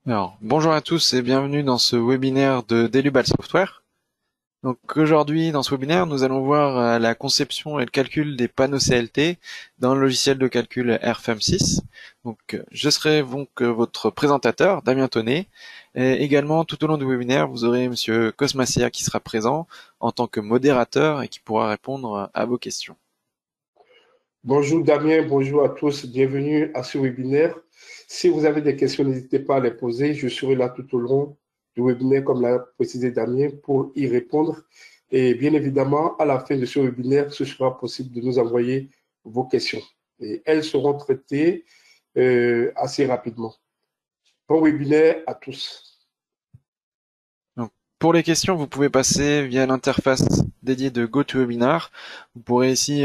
Alors, bonjour à tous et bienvenue dans ce webinaire de Delubal Software. Donc aujourd'hui, dans ce webinaire, nous allons voir la conception et le calcul des panneaux CLT dans le logiciel de calcul RFM6. Donc je serai donc votre présentateur, Damien Tonnet. Et également, tout au long du webinaire, vous aurez Monsieur Cosmacia qui sera présent en tant que modérateur et qui pourra répondre à vos questions. Bonjour Damien, bonjour à tous, bienvenue à ce webinaire. Si vous avez des questions, n'hésitez pas à les poser. Je serai là tout au long du webinaire, comme l'a précisé Damien, pour y répondre. Et bien évidemment, à la fin de ce webinaire, ce sera possible de nous envoyer vos questions. Et elles seront traitées assez rapidement. Bon webinaire à tous. Donc, pour les questions, vous pouvez passer via l'interface dédiée de GoToWebinar. Vous pourrez ici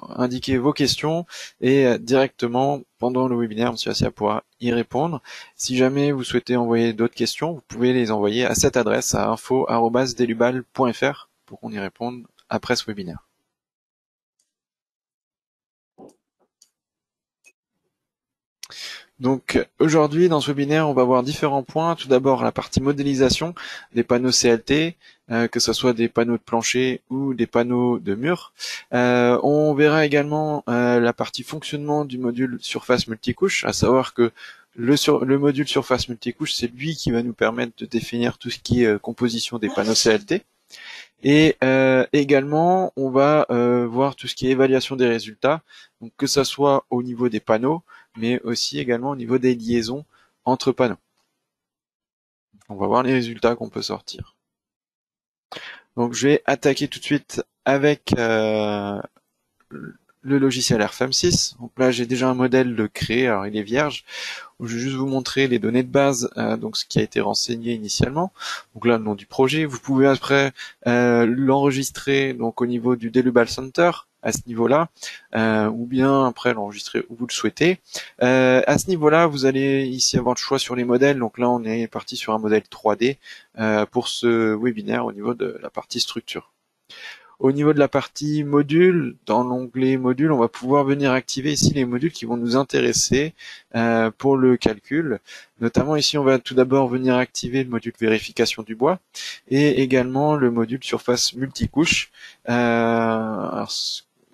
indiquer vos questions et directement pendant le webinaire, M. Assia pourra y répondre. Si jamais vous souhaitez envoyer d'autres questions, vous pouvez les envoyer à cette adresse à info@delubal.fr pour qu'on y réponde après ce webinaire. Donc aujourd'hui dans ce webinaire on va voir différents points. Tout d'abord la partie modélisation des panneaux CLT, que ce soit des panneaux de plancher ou des panneaux de mur. On verra également la partie fonctionnement du module surface multicouche, à savoir que le module surface multicouche c'est lui qui va nous permettre de définir tout ce qui est composition des panneaux CLT. Et également, on va voir tout ce qui est évaluation des résultats, donc que ça soit au niveau des panneaux, mais aussi également au niveau des liaisons entre panneaux. On va voir les résultats qu'on peut sortir. Donc je vais attaquer tout de suite avec le logiciel RFM6. Donc là j'ai déjà un modèle de créé, alors il est vierge. Je vais juste vous montrer les données de base, donc ce qui a été renseigné initialement. Donc là le nom du projet. Vous pouvez après l'enregistrer donc au niveau du Delubal Center à ce niveau-là, ou bien après l'enregistrer où vous le souhaitez. À ce niveau-là, vous allez ici avoir le choix sur les modèles. Donc là on est parti sur un modèle 3D pour ce webinaire au niveau de la partie structure. Au niveau de la partie module, dans l'onglet module, on va pouvoir venir activer ici les modules qui vont nous intéresser pour le calcul. Notamment ici, on va tout d'abord venir activer le module vérification du bois et également le module surface multicouche.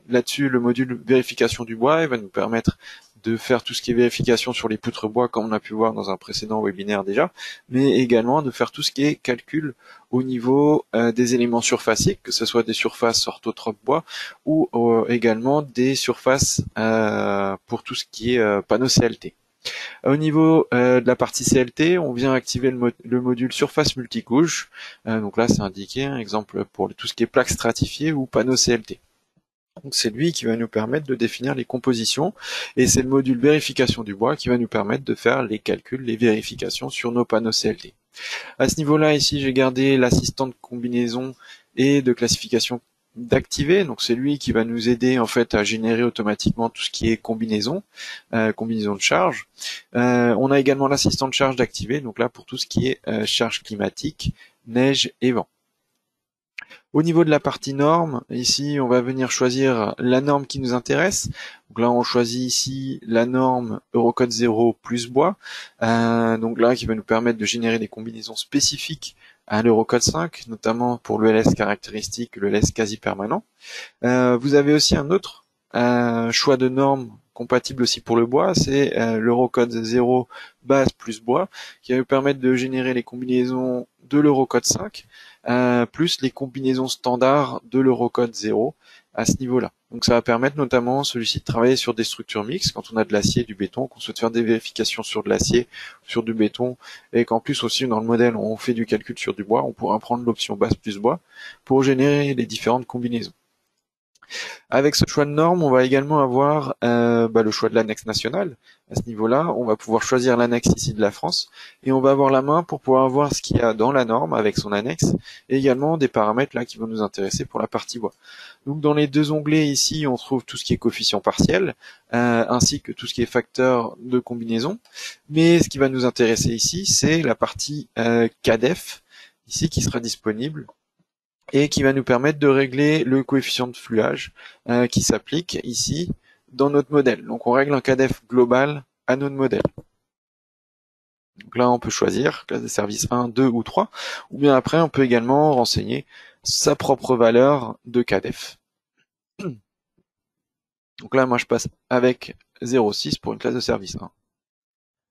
Là-dessus, le module vérification du bois, il va nous permettre de faire tout ce qui est vérification sur les poutres bois, comme on a pu voir dans un précédent webinaire déjà, mais également de faire tout ce qui est calcul au niveau des éléments surfaciques, que ce soit des surfaces orthotropes bois ou également des surfaces pour tout ce qui est panneau CLT. Au niveau de la partie CLT, on vient activer le module surface multicouche. Donc là, c'est indiqué, un exemple pour tout ce qui est plaques stratifiées ou panneaux CLT. Donc c'est lui qui va nous permettre de définir les compositions et c'est le module vérification du bois qui va nous permettre de faire les calculs, les vérifications sur nos panneaux CLT. À ce niveau-là, ici, j'ai gardé l'assistant de combinaison et de classification d'activer. Donc c'est lui qui va nous aider en fait à générer automatiquement tout ce qui est combinaison, combinaison de charge. On a également l'assistant de charge d'activer, donc là pour tout ce qui est charge climatique, neige et vent. Au niveau de la partie norme, ici on va venir choisir la norme qui nous intéresse. Donc là on choisit ici la norme Eurocode 0 plus bois. Donc là qui va nous permettre de générer des combinaisons spécifiques à l'Eurocode 5, notamment pour le LS caractéristique, le LS quasi permanent. Vous avez aussi un autre choix de norme compatible aussi pour le bois, c'est l'Eurocode 0 base plus bois, qui va vous permettre de générer les combinaisons de l'Eurocode 5, plus les combinaisons standards de l'Eurocode 0 à ce niveau-là. Donc ça va permettre notamment celui-ci de travailler sur des structures mixtes, quand on a de l'acier et du béton, qu'on souhaite faire des vérifications sur de l'acier, sur du béton, et qu'en plus aussi dans le modèle on fait du calcul sur du bois, on pourra prendre l'option base plus bois pour générer les différentes combinaisons. Avec ce choix de norme, on va également avoir le choix de l'annexe nationale. À ce niveau-là, on va pouvoir choisir l'annexe ici de la France et on va avoir la main pour pouvoir voir ce qu'il y a dans la norme avec son annexe et également des paramètres là qui vont nous intéresser pour la partie bois. Donc dans les deux onglets ici, on trouve tout ce qui est coefficient partiel ainsi que tout ce qui est facteur de combinaison. Mais ce qui va nous intéresser ici, c'est la partie CADEF ici qui sera disponible et qui va nous permettre de régler le coefficient de fluage qui s'applique ici dans notre modèle. Donc on règle un CADEF global à notre modèle. Donc là, on peut choisir classe de service 1, 2 ou 3, ou bien après, on peut également renseigner sa propre valeur de CADEF. Donc là, moi, je passe avec 0,6 pour une classe de service 1.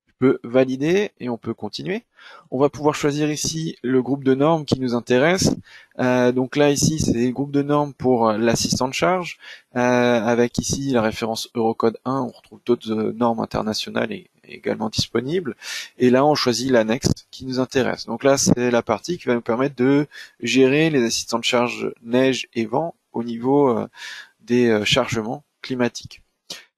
Je peux valider et on peut continuer. On va pouvoir choisir ici le groupe de normes qui nous intéresse. Donc là, ici, c'est le groupe de normes pour l'assistant de charge, avec ici la référence Eurocode 1. On retrouve d'autres normes internationales également disponibles. Et là, on choisit l'annexe qui nous intéresse. Donc là, c'est la partie qui va nous permettre de gérer les assistants de charge neige et vent au niveau des chargements climatiques.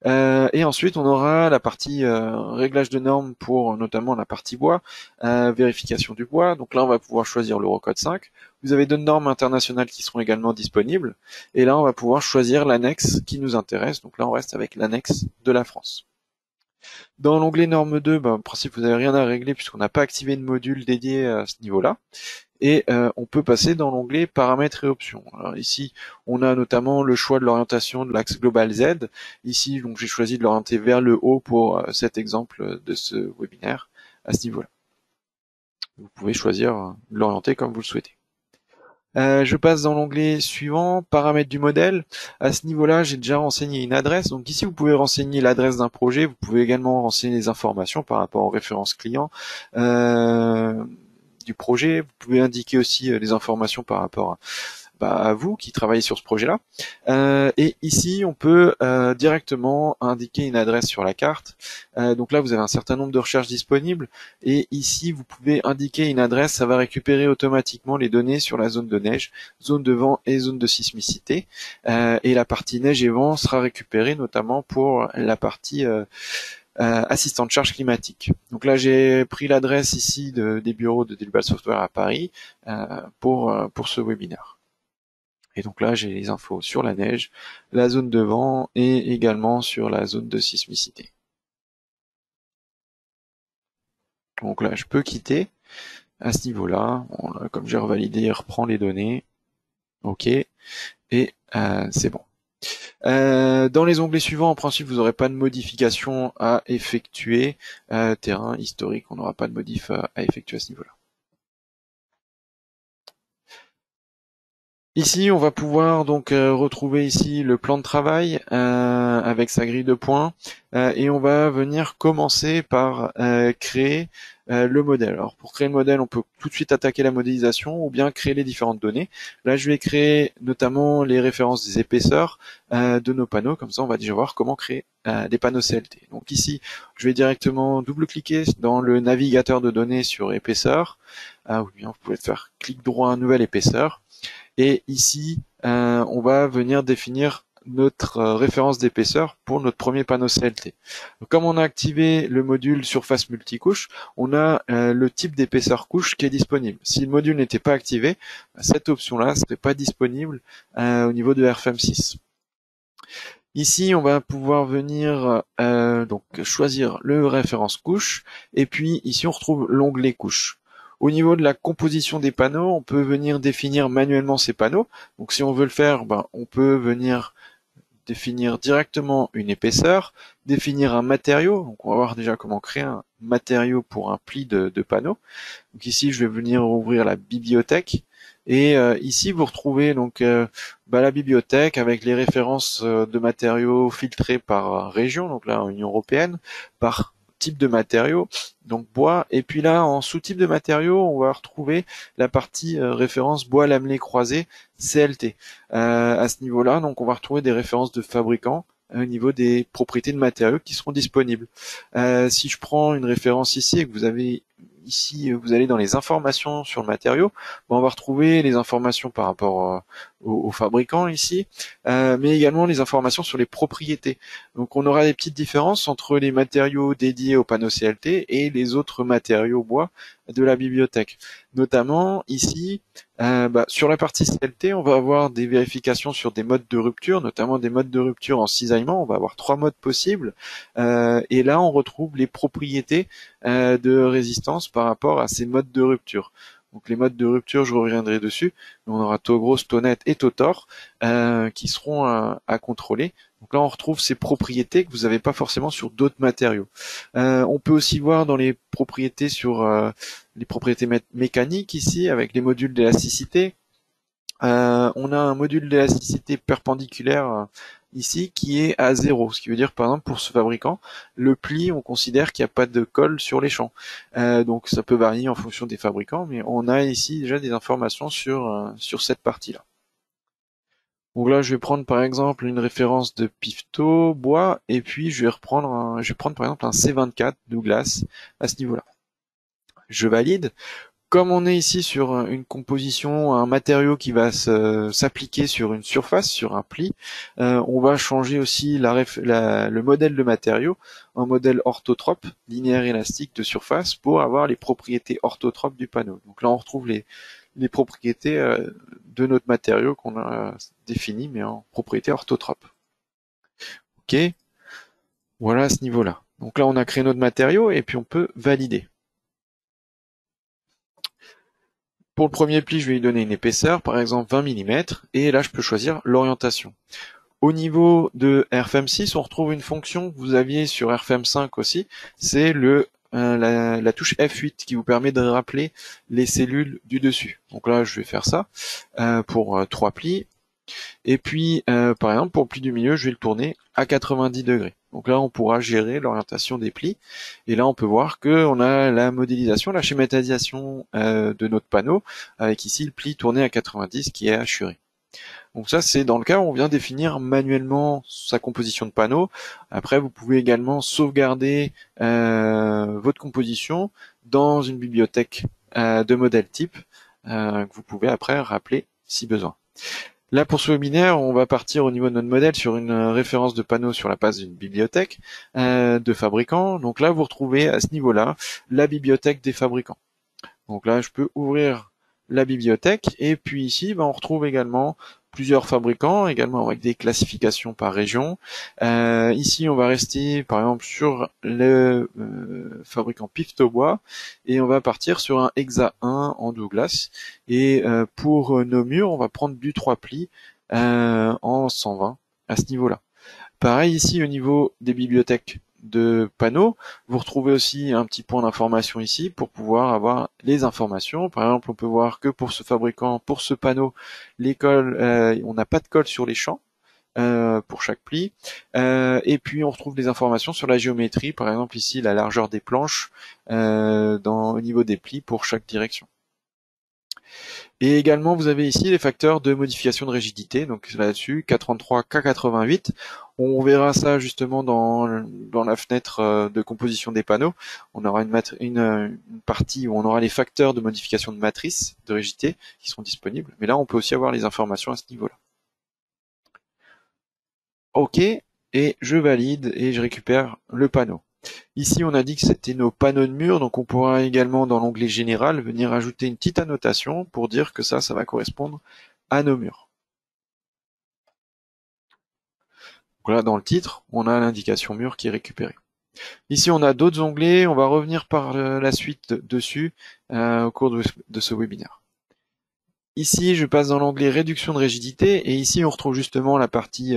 Et ensuite, on aura la partie réglage de normes pour notamment la partie bois, vérification du bois. Donc là, on va pouvoir choisir l'Eurocode 5. Vous avez d'autres normes internationales qui seront également disponibles. Et là, on va pouvoir choisir l'annexe qui nous intéresse. Donc là, on reste avec l'annexe de la France. Dans l'onglet norme 2, en principe, vous n'avez rien à régler puisqu'on n'a pas activé de module dédié à ce niveau-là. Et on peut passer dans l'onglet paramètres et options. Alors ici, on a notamment le choix de l'orientation de l'axe global Z. Ici, donc j'ai choisi de l'orienter vers le haut pour cet exemple de ce webinaire à ce niveau-là. Vous pouvez choisir de l'orienter comme vous le souhaitez. Je passe dans l'onglet suivant, paramètres du modèle. À ce niveau-là, j'ai déjà renseigné une adresse. Donc ici, vous pouvez renseigner l'adresse d'un projet. Vous pouvez également renseigner les informations par rapport aux références clients du projet. Vous pouvez indiquer aussi les informations par rapport à vous qui travaillez sur ce projet-là. Et ici, on peut directement indiquer une adresse sur la carte. Donc là, vous avez un certain nombre de recherches disponibles. Et ici, vous pouvez indiquer une adresse. Ça va récupérer automatiquement les données sur la zone de neige, zone de vent et zone de sismicité. Et la partie neige et vent sera récupérée notamment pour la partie assistant de charge climatique. Donc là, j'ai pris l'adresse ici des bureaux de Delbal Software à Paris pour ce webinaire. Et donc là, j'ai les infos sur la neige, la zone de vent et également sur la zone de sismicité. Donc là, je peux quitter à ce niveau-là. Bon, là, comme j'ai revalidé, il reprend les données. OK. Et c'est bon. Dans les onglets suivants, en principe, vous n'aurez pas de modification à effectuer. Terrain, historique, on n'aura pas de modif à effectuer à ce niveau-là. Ici, on va pouvoir donc retrouver ici le plan de travail avec sa grille de points et on va venir commencer par créer le modèle. Alors pour créer le modèle, on peut tout de suite attaquer la modélisation ou bien créer les différentes données. Là, je vais créer notamment les références des épaisseurs de nos panneaux. Comme ça, on va déjà voir comment créer des panneaux CLT. Donc ici, je vais directement double-cliquer dans le navigateur de données sur épaisseur. Ou bien vous pouvez faire clic droit, nouvelle épaisseur. Et ici, on va venir définir notre référence d'épaisseur pour notre premier panneau CLT. Donc, comme on a activé le module surface multicouche, on a le type d'épaisseur couche qui est disponible. Si le module n'était pas activé, cette option-là ne serait pas disponible au niveau de RFM6. Ici, on va pouvoir venir donc choisir le référence couche, et puis ici on retrouve l'onglet couche. Au niveau de la composition des panneaux, on peut venir définir manuellement ces panneaux. Donc si on veut le faire, on peut venir définir directement une épaisseur, définir un matériau. Donc on va voir déjà comment créer un matériau pour un pli de panneau. Donc ici, je vais venir ouvrir la bibliothèque. Et ici, vous retrouvez donc la bibliothèque avec les références de matériaux filtrés par région, donc là en Union européenne, par type de matériaux, donc bois. Et puis là, en sous-type de matériaux, on va retrouver la partie référence bois lamelé croisé CLT. À ce niveau-là, donc on va retrouver des références de fabricants au niveau des propriétés de matériaux qui seront disponibles. Si je prends une référence ici et que vous avez ici, vous allez dans les informations sur le matériau, on va retrouver les informations par rapport aux fabricants ici, mais également les informations sur les propriétés. Donc on aura des petites différences entre les matériaux dédiés au panneau CLT et les autres matériaux bois de la bibliothèque. Notamment ici, sur la partie CLT, on va avoir des vérifications sur des modes de rupture, notamment des modes de rupture en cisaillement. On va avoir 3 modes possibles. Et là, on retrouve les propriétés de résistance par rapport à ces modes de rupture. Donc les modes de rupture, je reviendrai dessus. On aura taux gros, taux net et taux tort qui seront à contrôler Donc là, on retrouve ces propriétés que vous n'avez pas forcément sur d'autres matériaux. On peut aussi voir dans les propriétés sur les propriétés mécaniques ici, avec les modules d'élasticité. On a un module d'élasticité perpendiculaire ici qui est à 0, ce qui veut dire par exemple pour ce fabricant, le pli on considère qu'il n'y a pas de colle sur les champs. Donc ça peut varier en fonction des fabricants, mais on a ici déjà des informations sur cette partie-là. Donc là je vais prendre par exemple une référence de Pifto bois et puis je vais prendre par exemple un C24 Douglas à ce niveau-là. Je valide. Comme on est ici sur une composition, un matériau qui va s'appliquer sur une surface, sur un pli, on va changer aussi le modèle de matériau en modèle orthotrope, linéaire élastique de surface, pour avoir les propriétés orthotropes du panneau. Donc là, on retrouve les propriétés de notre matériau qu'on a défini, mais en propriété orthotrope. Ok, voilà à ce niveau-là. Donc là, on a créé notre matériau et puis on peut valider. Pour le premier pli, je vais lui donner une épaisseur, par exemple 20 mm, et là je peux choisir l'orientation. Au niveau de RFM6, on retrouve une fonction que vous aviez sur RFM5 aussi, c'est la touche F8 qui vous permet de rappeler les cellules du dessus. Donc là, je vais faire ça pour 3 plis. Et puis, par exemple, pour le pli du milieu, je vais le tourner à 90 degrés. Donc là, on pourra gérer l'orientation des plis. Et là, on peut voir qu'on a la modélisation, la schématisation de notre panneau, avec ici le pli tourné à 90 qui est assuré. Donc ça, c'est dans le cas où on vient définir manuellement sa composition de panneau. Après, vous pouvez également sauvegarder votre composition dans une bibliothèque de modèle type que vous pouvez après rappeler si besoin. Là, pour ce webinaire, on va partir au niveau de notre modèle sur une référence de panneau sur la base d'une bibliothèque de fabricants. Donc là, vous retrouvez à ce niveau-là la bibliothèque des fabricants. Donc là, je peux ouvrir la bibliothèque et puis ici, on retrouve également plusieurs fabricants, également avec des classifications par région. Ici, on va rester par exemple sur le fabricant Pifto bois et on va partir sur un Hexa 1 en Douglas. Et pour nos murs, on va prendre du 3 plis en 120 à ce niveau-là. Pareil ici au niveau des bibliothèques de panneaux, vous retrouvez aussi un petit point d'information ici pour pouvoir avoir les informations. Par exemple, on peut voir que pour ce fabricant, pour ce panneau, les cols, on n'a pas de colle sur les champs pour chaque pli. Et puis on retrouve des informations sur la géométrie, par exemple ici la largeur des planches au niveau des plis pour chaque direction. Et également, vous avez ici les facteurs de modification de rigidité, donc là-dessus, K33, K88. On verra ça justement dans la fenêtre de composition des panneaux. On aura une partie où on aura les facteurs de modification de matrice de rigidité qui seront disponibles. Mais là, on peut aussi avoir les informations à ce niveau-là. OK, et je valide et je récupère le panneau. Ici, on a dit que c'était nos panneaux de mur, donc on pourra également, dans l'onglet général, venir ajouter une petite annotation pour dire que ça va correspondre à nos murs. Donc là, dans le titre, on a l'indication mur qui est récupérée. Ici, on a d'autres onglets, on va revenir par la suite dessus au cours de ce webinaire. Ici, je passe dans l'onglet réduction de rigidité, et ici, on retrouve justement la partie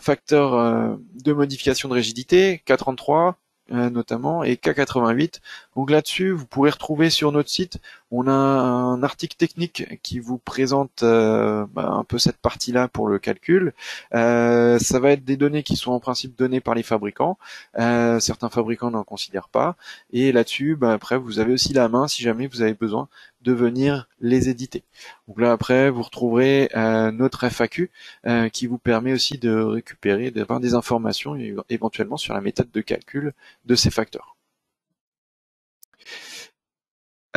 facteur de modification de rigidité, K33 notamment, et K88. Donc là-dessus, vous pourrez retrouver sur notre site, on a un article technique qui vous présente un peu cette partie-là pour le calcul. Ça va être des données qui sont en principe données par les fabricants. Certains fabricants n'en considèrent pas. Et là-dessus, après, vous avez aussi la main si jamais vous avez besoin de venir les éditer. Donc là, après, vous retrouverez notre FAQ qui vous permet aussi de récupérer, d'avoir des informations éventuellement sur la méthode de calcul de ces facteurs.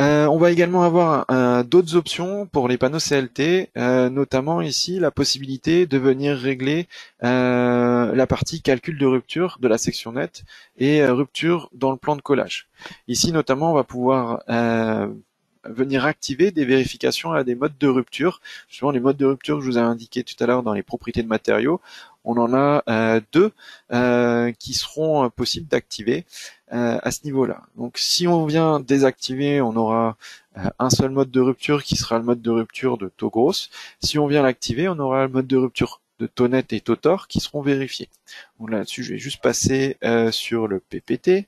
On va également avoir d'autres options pour les panneaux CLT, notamment ici la possibilité de venir régler la partie calcul de rupture de la section nette et rupture dans le plan de collage. Ici notamment on va pouvoir venir activer des vérifications à des modes de rupture. Justement les modes de rupture que je vous ai indiqué tout à l'heure dans les propriétés de matériaux, on en a deux qui seront possibles d'activer à ce niveau-là. Donc si on vient désactiver, on aura un seul mode de rupture qui sera le mode de rupture de taux grosse. Si on vient l'activer, on aura le mode de rupture de Tonet et Totor qui seront vérifiés. Donc là-dessus, je vais juste passer sur le PPT.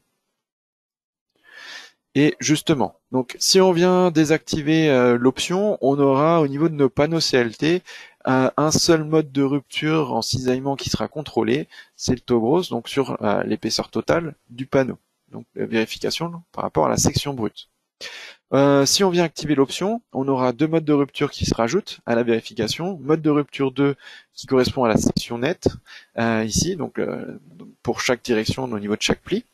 Et justement, donc si on vient désactiver l'option, on aura au niveau de nos panneaux CLT un seul mode de rupture en cisaillement qui sera contrôlé, c'est le taux gros, donc sur l'épaisseur totale du panneau. Donc la vérification par rapport à la section brute. Si on vient activer l'option, on aura deux modes de rupture qui se rajoutent à la vérification. Mode de rupture 2 qui correspond à la section nette, ici, donc pour chaque direction au niveau de chaque pli.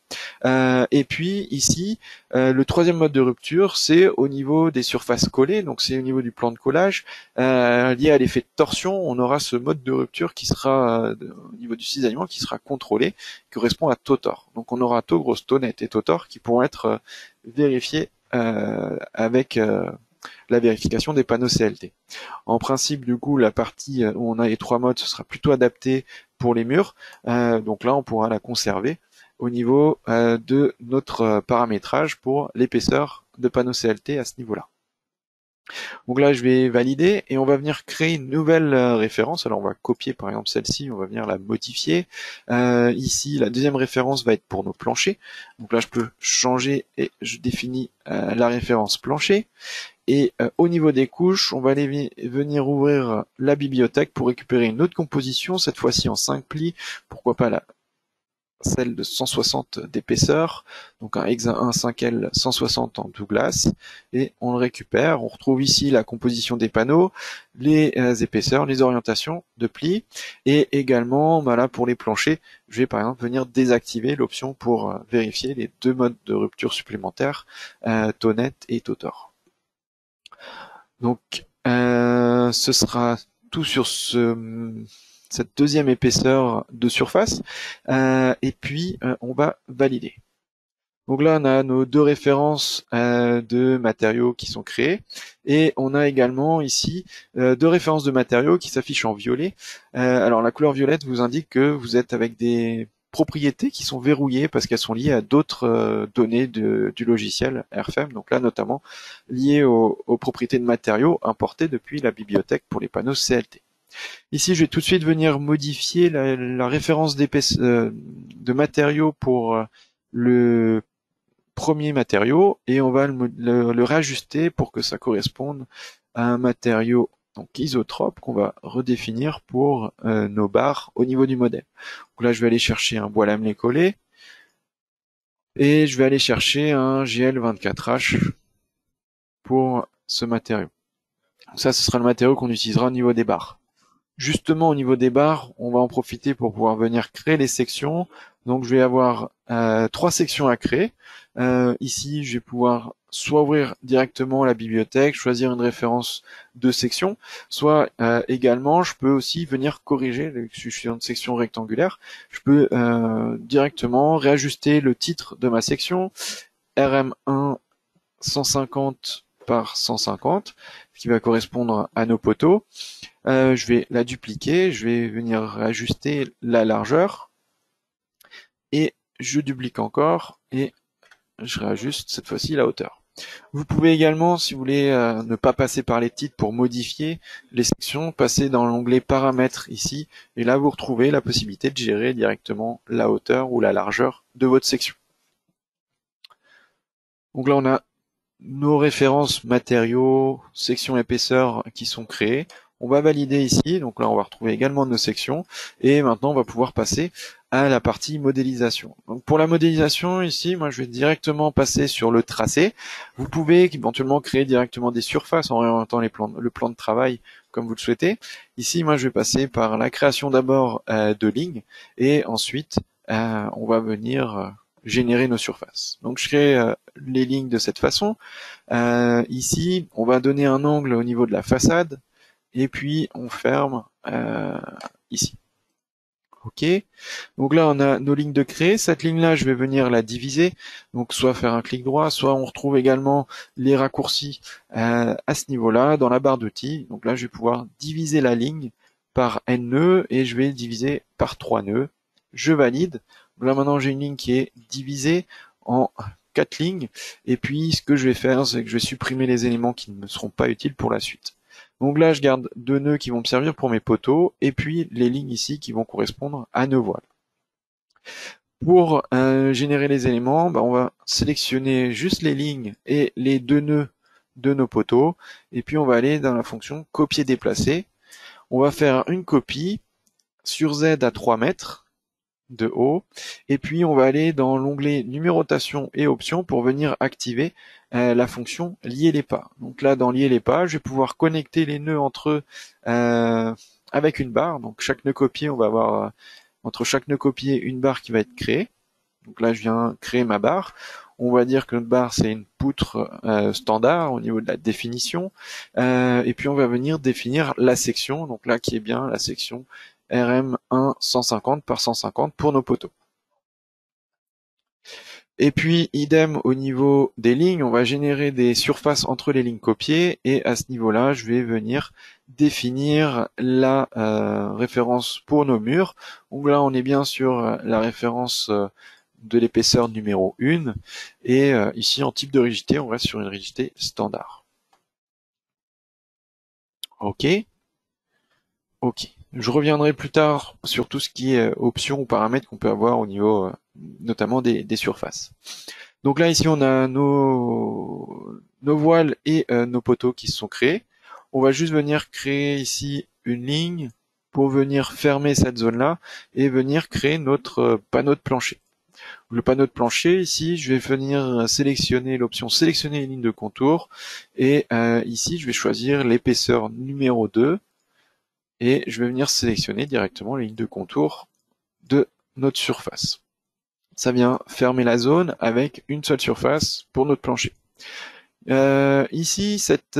Et puis ici, le troisième mode de rupture, c'est au niveau des surfaces collées, donc c'est au niveau du plan de collage. Lié à l'effet de torsion, on aura ce mode de rupture qui sera au niveau du cisaillement qui sera contrôlé, qui correspond à Totor. Donc on aura taux gros, taux net et Totor qui pourront être vérifiés avec la vérification des panneaux CLT. En principe, du coup, la partie où on a les trois modes, ce sera plutôt adapté pour les murs. Donc là, on pourra la conserver au niveau de notre paramétrage pour l'épaisseur de panneaux CLT à ce niveau-là. Donc là, je vais valider et on va venir créer une nouvelle référence. Alors, on va copier par exemple celle-ci, on va venir la modifier. Ici, la deuxième référence va être pour nos planchers. Donc là, je peux changer et je définis la référence plancher. Et au niveau des couches, on va aller venir ouvrir la bibliothèque pour récupérer une autre composition, cette fois-ci en 5 plis. Pourquoi pas celle de 160 d'épaisseur, donc un Hexa 1 5L 160 en Douglas, et on le récupère. On retrouve ici la composition des panneaux, les épaisseurs, les orientations de plis, et également là pour les planchers, je vais par exemple venir désactiver l'option pour vérifier les deux modes de rupture supplémentaires, Tonet et Totor. Donc ce sera tout sur cette deuxième épaisseur de surface, et puis on va valider. Donc là, on a nos deux références de matériaux qui sont créées, et on a également ici deux références de matériaux qui s'affichent en violet. Alors la couleur violette vous indique que vous êtes avec des propriétés qui sont verrouillées parce qu'elles sont liées à d'autres données du logiciel RFEM, donc là notamment liées aux propriétés de matériaux importées depuis la bibliothèque pour les panneaux CLT. Ici, je vais tout de suite venir modifier la référence de matériaux pour le premier matériau et on va le réajuster pour que ça corresponde à un matériau donc isotrope qu'on va redéfinir pour nos barres au niveau du modèle. Donc là, je vais aller chercher un bois lamelé collé et je vais aller chercher un GL24H pour ce matériau. Donc ça, ce sera le matériau qu'on utilisera au niveau des barres. Justement, au niveau des barres, on va en profiter pour pouvoir venir créer les sections. Donc, je vais avoir 3 sections à créer. Ici, je vais pouvoir soit ouvrir directement la bibliothèque, choisir une référence de section, soit également, je peux aussi venir corriger, je suis dans une section rectangulaire, je peux directement réajuster le titre de ma section, RM1 150 par 150, ce qui va correspondre à nos poteaux. Je vais la dupliquer, je vais venir ajuster la largeur et je duplique encore et je réajuste cette fois-ci la hauteur. Vous pouvez également, si vous voulez ne pas passer par les titres pour modifier les sections, passer dans l'onglet paramètres ici et là vous retrouvez la possibilité de gérer directement la hauteur ou la largeur de votre section. Donc là on a nos références matériaux, sections épaisseur qui sont créées. On va valider ici, donc là on va retrouver également nos sections, et maintenant on va pouvoir passer à la partie modélisation. Donc pour la modélisation ici, moi je vais directement passer sur le tracé. Vous pouvez éventuellement créer directement des surfaces en orientant le plan de travail comme vous le souhaitez. Ici moi je vais passer par la création d'abord de lignes, et ensuite on va venir générer nos surfaces. Donc je crée les lignes de cette façon. Ici on va donner un angle au niveau de la façade, et puis on ferme ici. Ok, donc là on a nos lignes de créer. Cette ligne là je vais venir la diviser, donc soit faire un clic droit, soit on retrouve également les raccourcis à ce niveau là dans la barre d'outils. Donc là je vais pouvoir diviser la ligne par n nœuds et je vais diviser par 3 nœuds. Je valide. Donc là maintenant j'ai une ligne qui est divisée en 4 lignes, et puis ce que je vais faire c'est que je vais supprimer les éléments qui ne me seront pas utiles pour la suite. Donc là, je garde 2 nœuds qui vont me servir pour mes poteaux, et puis les lignes ici qui vont correspondre à nos voiles. Pour générer les éléments, on va sélectionner juste les lignes et les 2 nœuds de nos poteaux, et puis on va aller dans la fonction copier-déplacer. On va faire une copie sur Z à 3 mètres de haut, et puis on va aller dans l'onglet numérotation et options pour venir activer la fonction lier les pas. Donc là, dans lier les pas, je vais pouvoir connecter les nœuds entre eux avec une barre. Donc chaque nœud copié, on va avoir entre chaque nœud copié une barre qui va être créée. Donc là, je viens créer ma barre. On va dire que notre barre, c'est une poutre standard au niveau de la définition. Et puis on va venir définir la section, donc là qui est bien la section RM1 150 par 150 pour nos poteaux. Et puis idem au niveau des lignes, on va générer des surfaces entre les lignes copiées, et à ce niveau-là, je vais venir définir la référence pour nos murs. Donc là, on est bien sur la référence de l'épaisseur numéro 1, et ici en type de rigidité, on reste sur une rigidité standard. Ok. Ok. Je reviendrai plus tard sur tout ce qui est options ou paramètres qu'on peut avoir au niveau notamment des surfaces. Donc là, ici, on a nos voiles et nos poteaux qui se sont créés. On va juste venir créer ici une ligne pour venir fermer cette zone-là et venir créer notre panneau de plancher. Le panneau de plancher, ici, je vais venir sélectionner l'option sélectionner les lignes de contour, et ici, je vais choisir l'épaisseur numéro 2, et je vais venir sélectionner directement les lignes de contour de notre surface. Ça vient fermer la zone avec une seule surface pour notre plancher. Ici, cette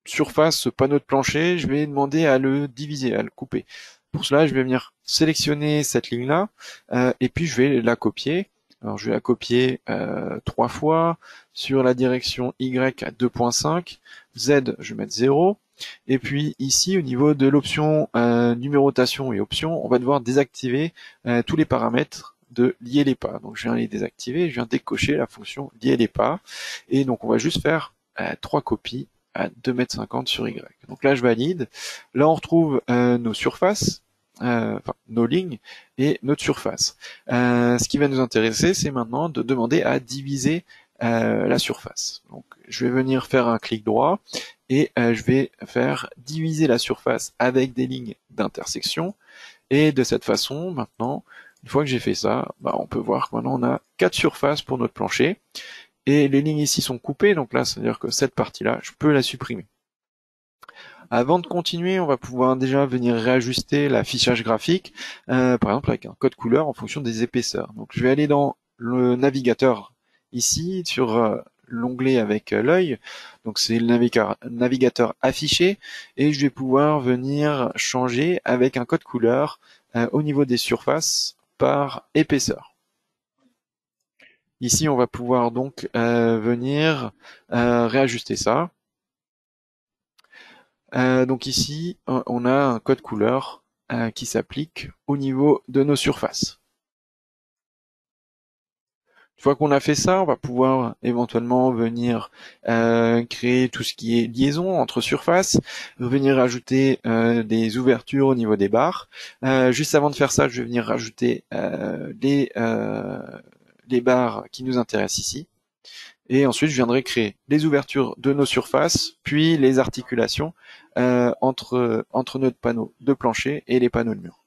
surface, ce panneau de plancher, je vais demander à le diviser, à le couper. Pour cela, je vais venir sélectionner cette ligne-là, et puis je vais la copier. Alors je vais la copier 3 fois, sur la direction Y à 2.5, Z je vais mettre 0, et puis ici au niveau de l'option numérotation et options, on va devoir désactiver tous les paramètres de lier les pas. Donc je viens les désactiver, je viens décocher la fonction lier les pas, et donc on va juste faire 3 copies à 2,50 m sur Y. Donc là je valide, là on retrouve nos surfaces, enfin nos lignes et notre surface. Ce qui va nous intéresser, c'est maintenant de demander à diviser la surface. Donc je vais venir faire un clic droit, et je vais faire diviser la surface avec des lignes d'intersection, et de cette façon, maintenant, une fois que j'ai fait ça, on peut voir que maintenant on a 4 surfaces pour notre plancher, et les lignes ici sont coupées, donc là, c'est-à-dire que cette partie-là, je peux la supprimer. Avant de continuer, on va pouvoir déjà venir réajuster l'affichage graphique, par exemple avec un code couleur en fonction des épaisseurs. Donc je vais aller dans le navigateur ici, sur l'onglet avec l'œil, donc c'est le navigateur affiché, et je vais pouvoir venir changer avec un code couleur au niveau des surfaces par épaisseur. Ici, on va pouvoir donc venir réajuster ça. Donc ici, on a un code couleur qui s'applique au niveau de nos surfaces. Une fois qu'on a fait ça, on va pouvoir éventuellement venir créer tout ce qui est liaison entre surfaces, venir ajouter des ouvertures au niveau des barres. Juste avant de faire ça, je vais venir rajouter les barres qui nous intéressent ici. Et ensuite, je viendrai créer les ouvertures de nos surfaces, puis les articulations entre notre panneau de plancher et les panneaux de mur.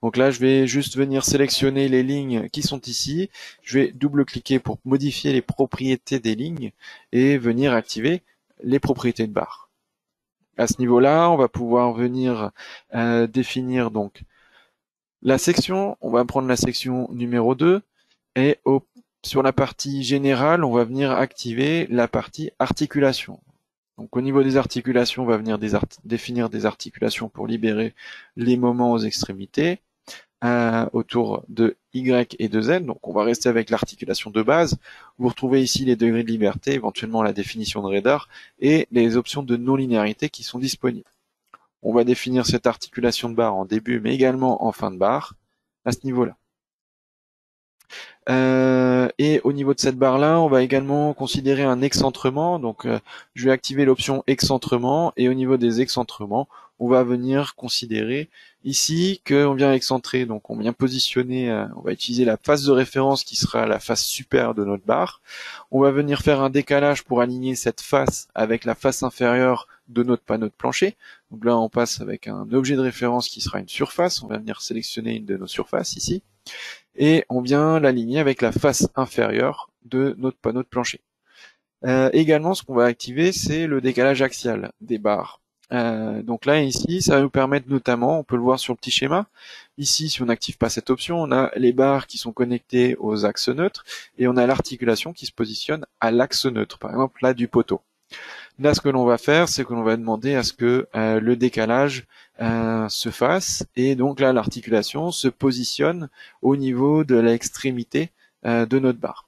Donc là, je vais juste venir sélectionner les lignes qui sont ici. Je vais double-cliquer pour modifier les propriétés des lignes et venir activer les propriétés de barre. À ce niveau-là, on va pouvoir venir définir donc la section. On va prendre la section numéro 2, et sur la partie générale, on va venir activer la partie articulation. Donc au niveau des articulations, on va venir définir des articulations pour libérer les moments aux extrémités autour de Y et de Z. Donc on va rester avec l'articulation de base. Vous retrouvez ici les degrés de liberté, éventuellement la définition de radar et les options de non-linéarité qui sont disponibles. On va définir cette articulation de barre en début mais également en fin de barre à ce niveau-là. Et au niveau de cette barre-là, on va également considérer un excentrement. Donc, je vais activer l'option excentrement et au niveau des excentrements, on va venir considérer ici qu'on vient excentrer. Donc, on vient positionner, on va utiliser la face de référence qui sera la face supérieure de notre barre. On va venir faire un décalage pour aligner cette face avec la face inférieure de notre panneau de plancher. Donc là, on passe avec un objet de référence qui sera une surface. On va venir sélectionner une de nos surfaces ici et on vient l'aligner avec la face inférieure de notre panneau de plancher. Également, ce qu'on va activer, c'est le décalage axial des barres. Donc là, ici, ça va nous permettre notamment, on peut le voir sur le petit schéma, ici, si on n'active pas cette option, on a les barres qui sont connectées aux axes neutres, et on a l'articulation qui se positionne à l'axe neutre, par exemple là du poteau. Là, ce que l'on va faire, c'est que l'on va demander à ce que le décalage se fasse, et donc là, l'articulation se positionne au niveau de l'extrémité de notre barre.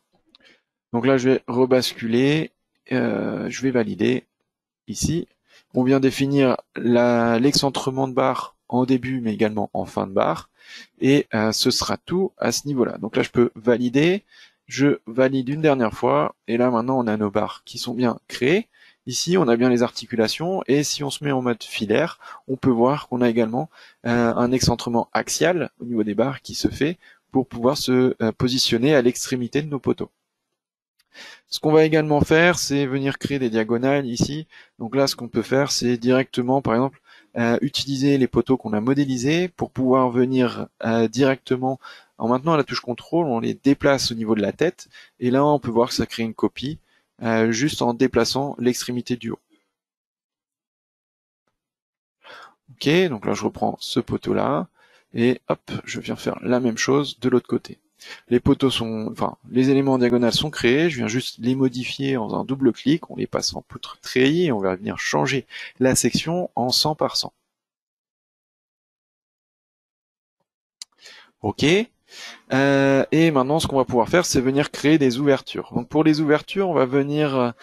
Donc là, je vais rebasculer, je vais valider ici. On vient définir l'excentrement de barre en début, mais également en fin de barre, et ce sera tout à ce niveau-là. Donc là, je peux valider, je valide une dernière fois, et là, maintenant, on a nos barres qui sont bien créées. Ici, on a bien les articulations, et si on se met en mode filaire, on peut voir qu'on a également un excentrement axial au niveau des barres qui se fait pour pouvoir se positionner à l'extrémité de nos poteaux. Ce qu'on va également faire, c'est venir créer des diagonales ici. Donc là, ce qu'on peut faire, c'est directement, par exemple, utiliser les poteaux qu'on a modélisés pour pouvoir venir directement, en maintenant la touche contrôle, on les déplace au niveau de la tête, et là, on peut voir que ça crée une copie juste en déplaçant l'extrémité du haut. Ok, donc là, je reprends ce poteau-là, et hop, je viens faire la même chose de l'autre côté. Les poteaux sont, enfin, les éléments en diagonale sont créés, je viens juste les modifier en faisant un double clic, on les passe en poutre treillis et on va venir changer la section en 100 par 100. Ok. Et maintenant, ce qu'on va pouvoir faire, c'est venir créer des ouvertures. Donc pour les ouvertures, on va venir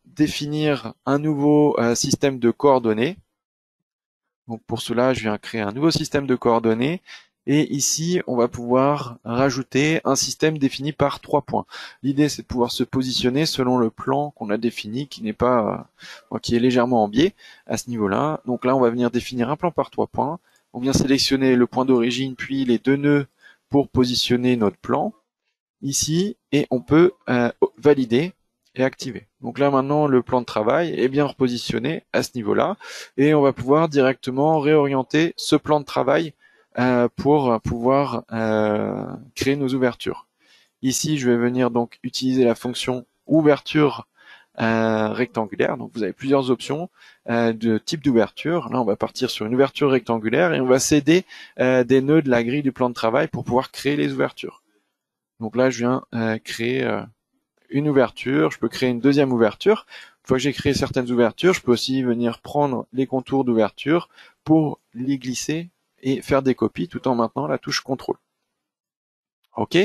définir un nouveau système de coordonnées. Donc pour cela, je viens créer un nouveau système de coordonnées. Et ici, on va pouvoir rajouter un système défini par 3 points. L'idée, c'est de pouvoir se positionner selon le plan qu'on a défini, qui n'est pas, qui est légèrement en biais à ce niveau-là. Donc là, on va venir définir un plan par 3 points. On vient sélectionner le point d'origine, puis les deux nœuds pour positionner notre plan ici, et on peut valider et activer. Donc là maintenant le plan de travail est bien repositionné à ce niveau-là et on va pouvoir directement réorienter ce plan de travail pour pouvoir créer nos ouvertures. Ici je vais venir donc utiliser la fonction ouverture rectangulaire. Donc vous avez plusieurs options de type d'ouverture. Là on va partir sur une ouverture rectangulaire et on va céder des nœuds de la grille du plan de travail pour pouvoir créer les ouvertures. Donc là je viens créer une ouverture, je peux créer une deuxième ouverture. Une fois que j'ai créé certaines ouvertures, je peux aussi venir prendre les contours d'ouverture pour les glisser et faire des copies tout en maintenant la touche contrôle. Ok.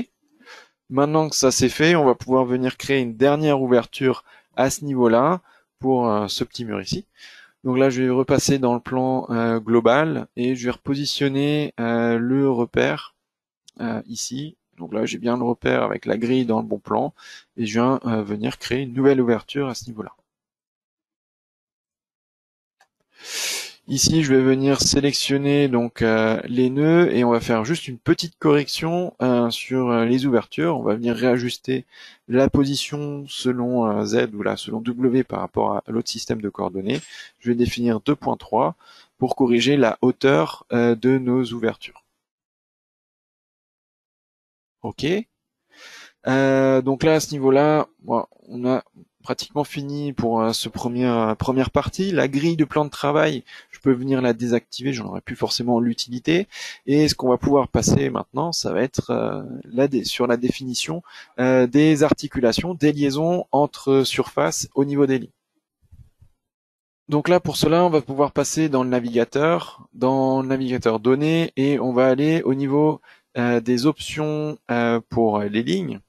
Maintenant que ça c'est fait, on va pouvoir venir créer une dernière ouverture à ce niveau-là pour ce petit mur ici. Donc là, je vais repasser dans le plan global et je vais repositionner le repère ici. Donc là, j'ai bien le repère avec la grille dans le bon plan et je viens venir créer une nouvelle ouverture à ce niveau-là. Ici, je vais venir sélectionner donc les nœuds et on va faire juste une petite correction sur les ouvertures. On va venir réajuster la position selon Z ou là selon W par rapport à l'autre système de coordonnées. Je vais définir 2.3 pour corriger la hauteur de nos ouvertures. Ok. Donc là, à ce niveau-là, bon, on a pratiquement fini pour ce première partie. La grille de plan de travail, je peux venir la désactiver, j'en aurais plus forcément l'utilité. Et ce qu'on va pouvoir passer maintenant, ça va être sur la définition des articulations, des liaisons entre surfaces au niveau des lignes. Donc là, pour cela, on va pouvoir passer dans le navigateur données, et on va aller au niveau des options pour les lignes.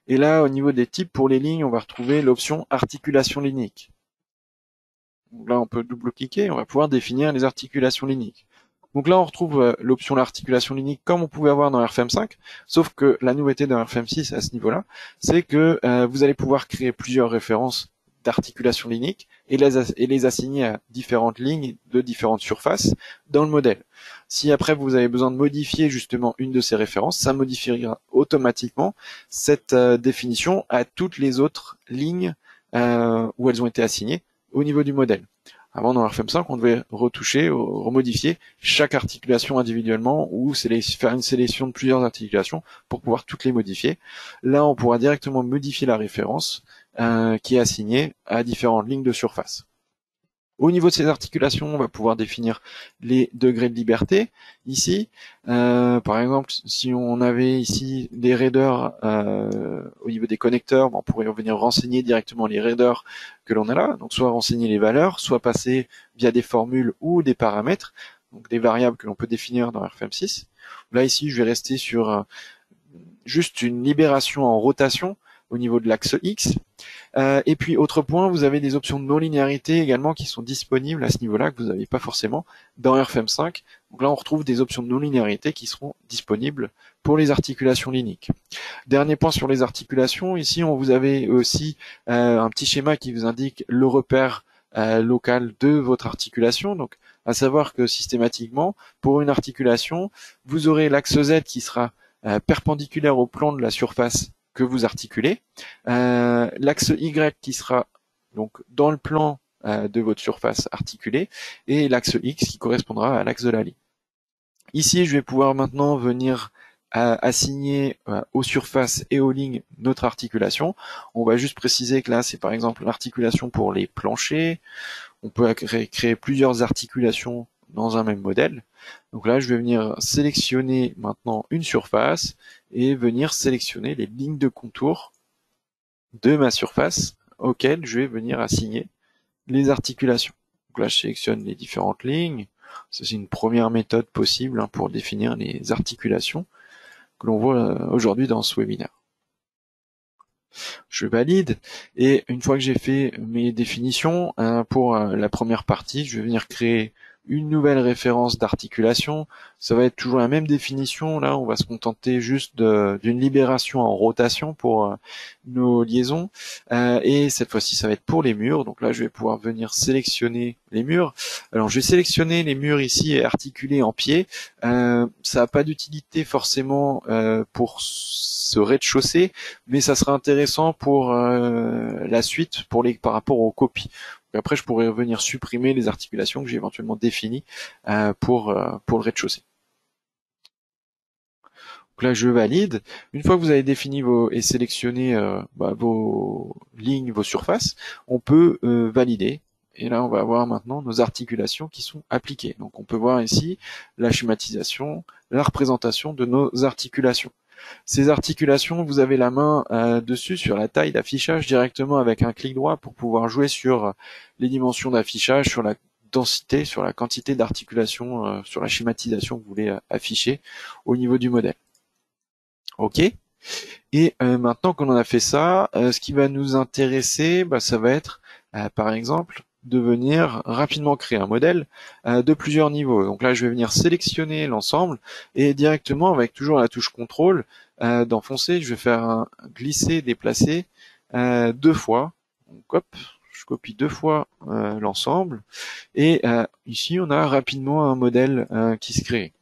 Et là, au niveau des types pour les lignes, on va retrouver l'option articulation lignite. Donc là, on peut double-cliquer, on va pouvoir définir les articulations lignitiques. Donc là, on retrouve l'option l'articulation lignée comme on pouvait avoir dans RFM5, sauf que la nouveauté dans RFM6 à ce niveau-là, c'est que vous allez pouvoir créer plusieurs références d'articulation lignée et les assigner à différentes lignes de différentes surfaces dans le modèle. Si après vous avez besoin de modifier justement une de ces références, ça modifiera automatiquement cette définition à toutes les autres lignes où elles ont été assignées au niveau du modèle. Avant, dans RFM5, on devait retoucher, remodifier chaque articulation individuellement ou faire une sélection de plusieurs articulations pour pouvoir toutes les modifier. Là, on pourra directement modifier la référence qui est assignée à différentes lignes de surface. Au niveau de ces articulations, on va pouvoir définir les degrés de liberté. Ici, par exemple, si on avait ici des raideurs au niveau des connecteurs, on pourrait venir renseigner directement les raideurs que l'on a là. Donc soit renseigner les valeurs, soit passer via des formules ou des paramètres, donc des variables que l'on peut définir dans RFM6. Là ici, je vais rester sur juste une libération en rotation au niveau de l'axe X. Et puis autre point, vous avez des options de non-linéarité également qui sont disponibles à ce niveau-là, que vous n'avez pas forcément dans RFM5. Donc là, on retrouve des options de non-linéarité qui seront disponibles pour les articulations lignques. Dernier point sur les articulations, ici on vous avez aussi un petit schéma qui vous indique le repère local de votre articulation. Donc à savoir que systématiquement, pour une articulation, vous aurez l'axe Z qui sera perpendiculaire au plan de la surface que vous articulez, l'axe Y qui sera donc dans le plan de votre surface articulée, et l'axe X qui correspondra à l'axe de la ligne. Ici, je vais pouvoir maintenant venir assigner aux surfaces et aux lignes notre articulation. On va juste préciser que là, c'est par exemple l'articulation pour les planchers. On peut créer plusieurs articulations dans un même modèle. Donc là, je vais venir sélectionner maintenant une surface et venir sélectionner les lignes de contour de ma surface auxquelles je vais venir assigner les articulations. Donc là, je sélectionne les différentes lignes. C'est une première méthode possible pour définir les articulations que l'on voit aujourd'hui dans ce webinaire. Je valide, et une fois que j'ai fait mes définitions pour la première partie, je vais venir créer une nouvelle référence d'articulation. Ça va être toujours la même définition. Là, on va se contenter juste d'une libération en rotation pour nos liaisons. Et cette fois-ci, ça va être pour les murs. Donc là, je vais pouvoir venir sélectionner les murs. Alors, je vais sélectionner les murs ici et articuler en pied. Ça n'a pas d'utilité forcément pour ce rez-de-chaussée, mais ça sera intéressant pour la suite, par rapport aux copies. Après, je pourrais venir supprimer les articulations que j'ai éventuellement définies pour le rez-de-chaussée. Donc là, je valide. Une fois que vous avez défini et sélectionné vos lignes, vos surfaces, on peut valider. Et là, on va avoir maintenant nos articulations qui sont appliquées. Donc, on peut voir ici la schématisation, la représentation de nos articulations. Ces articulations, vous avez la main dessus sur la taille d'affichage directement avec un clic droit pour pouvoir jouer sur les dimensions d'affichage, sur la densité, sur la quantité d'articulation, sur la schématisation que vous voulez afficher au niveau du modèle. Ok. Et maintenant qu'on en a fait ça, ce qui va nous intéresser, ça va être par exemple de venir rapidement créer un modèle de plusieurs niveaux. Donc là, je vais venir sélectionner l'ensemble et directement, avec toujours la touche contrôle, d'enfoncer, je vais faire un glisser, déplacer 2 fois. Donc hop, je copie 2 fois l'ensemble. Et ici, on a rapidement un modèle qui se crée.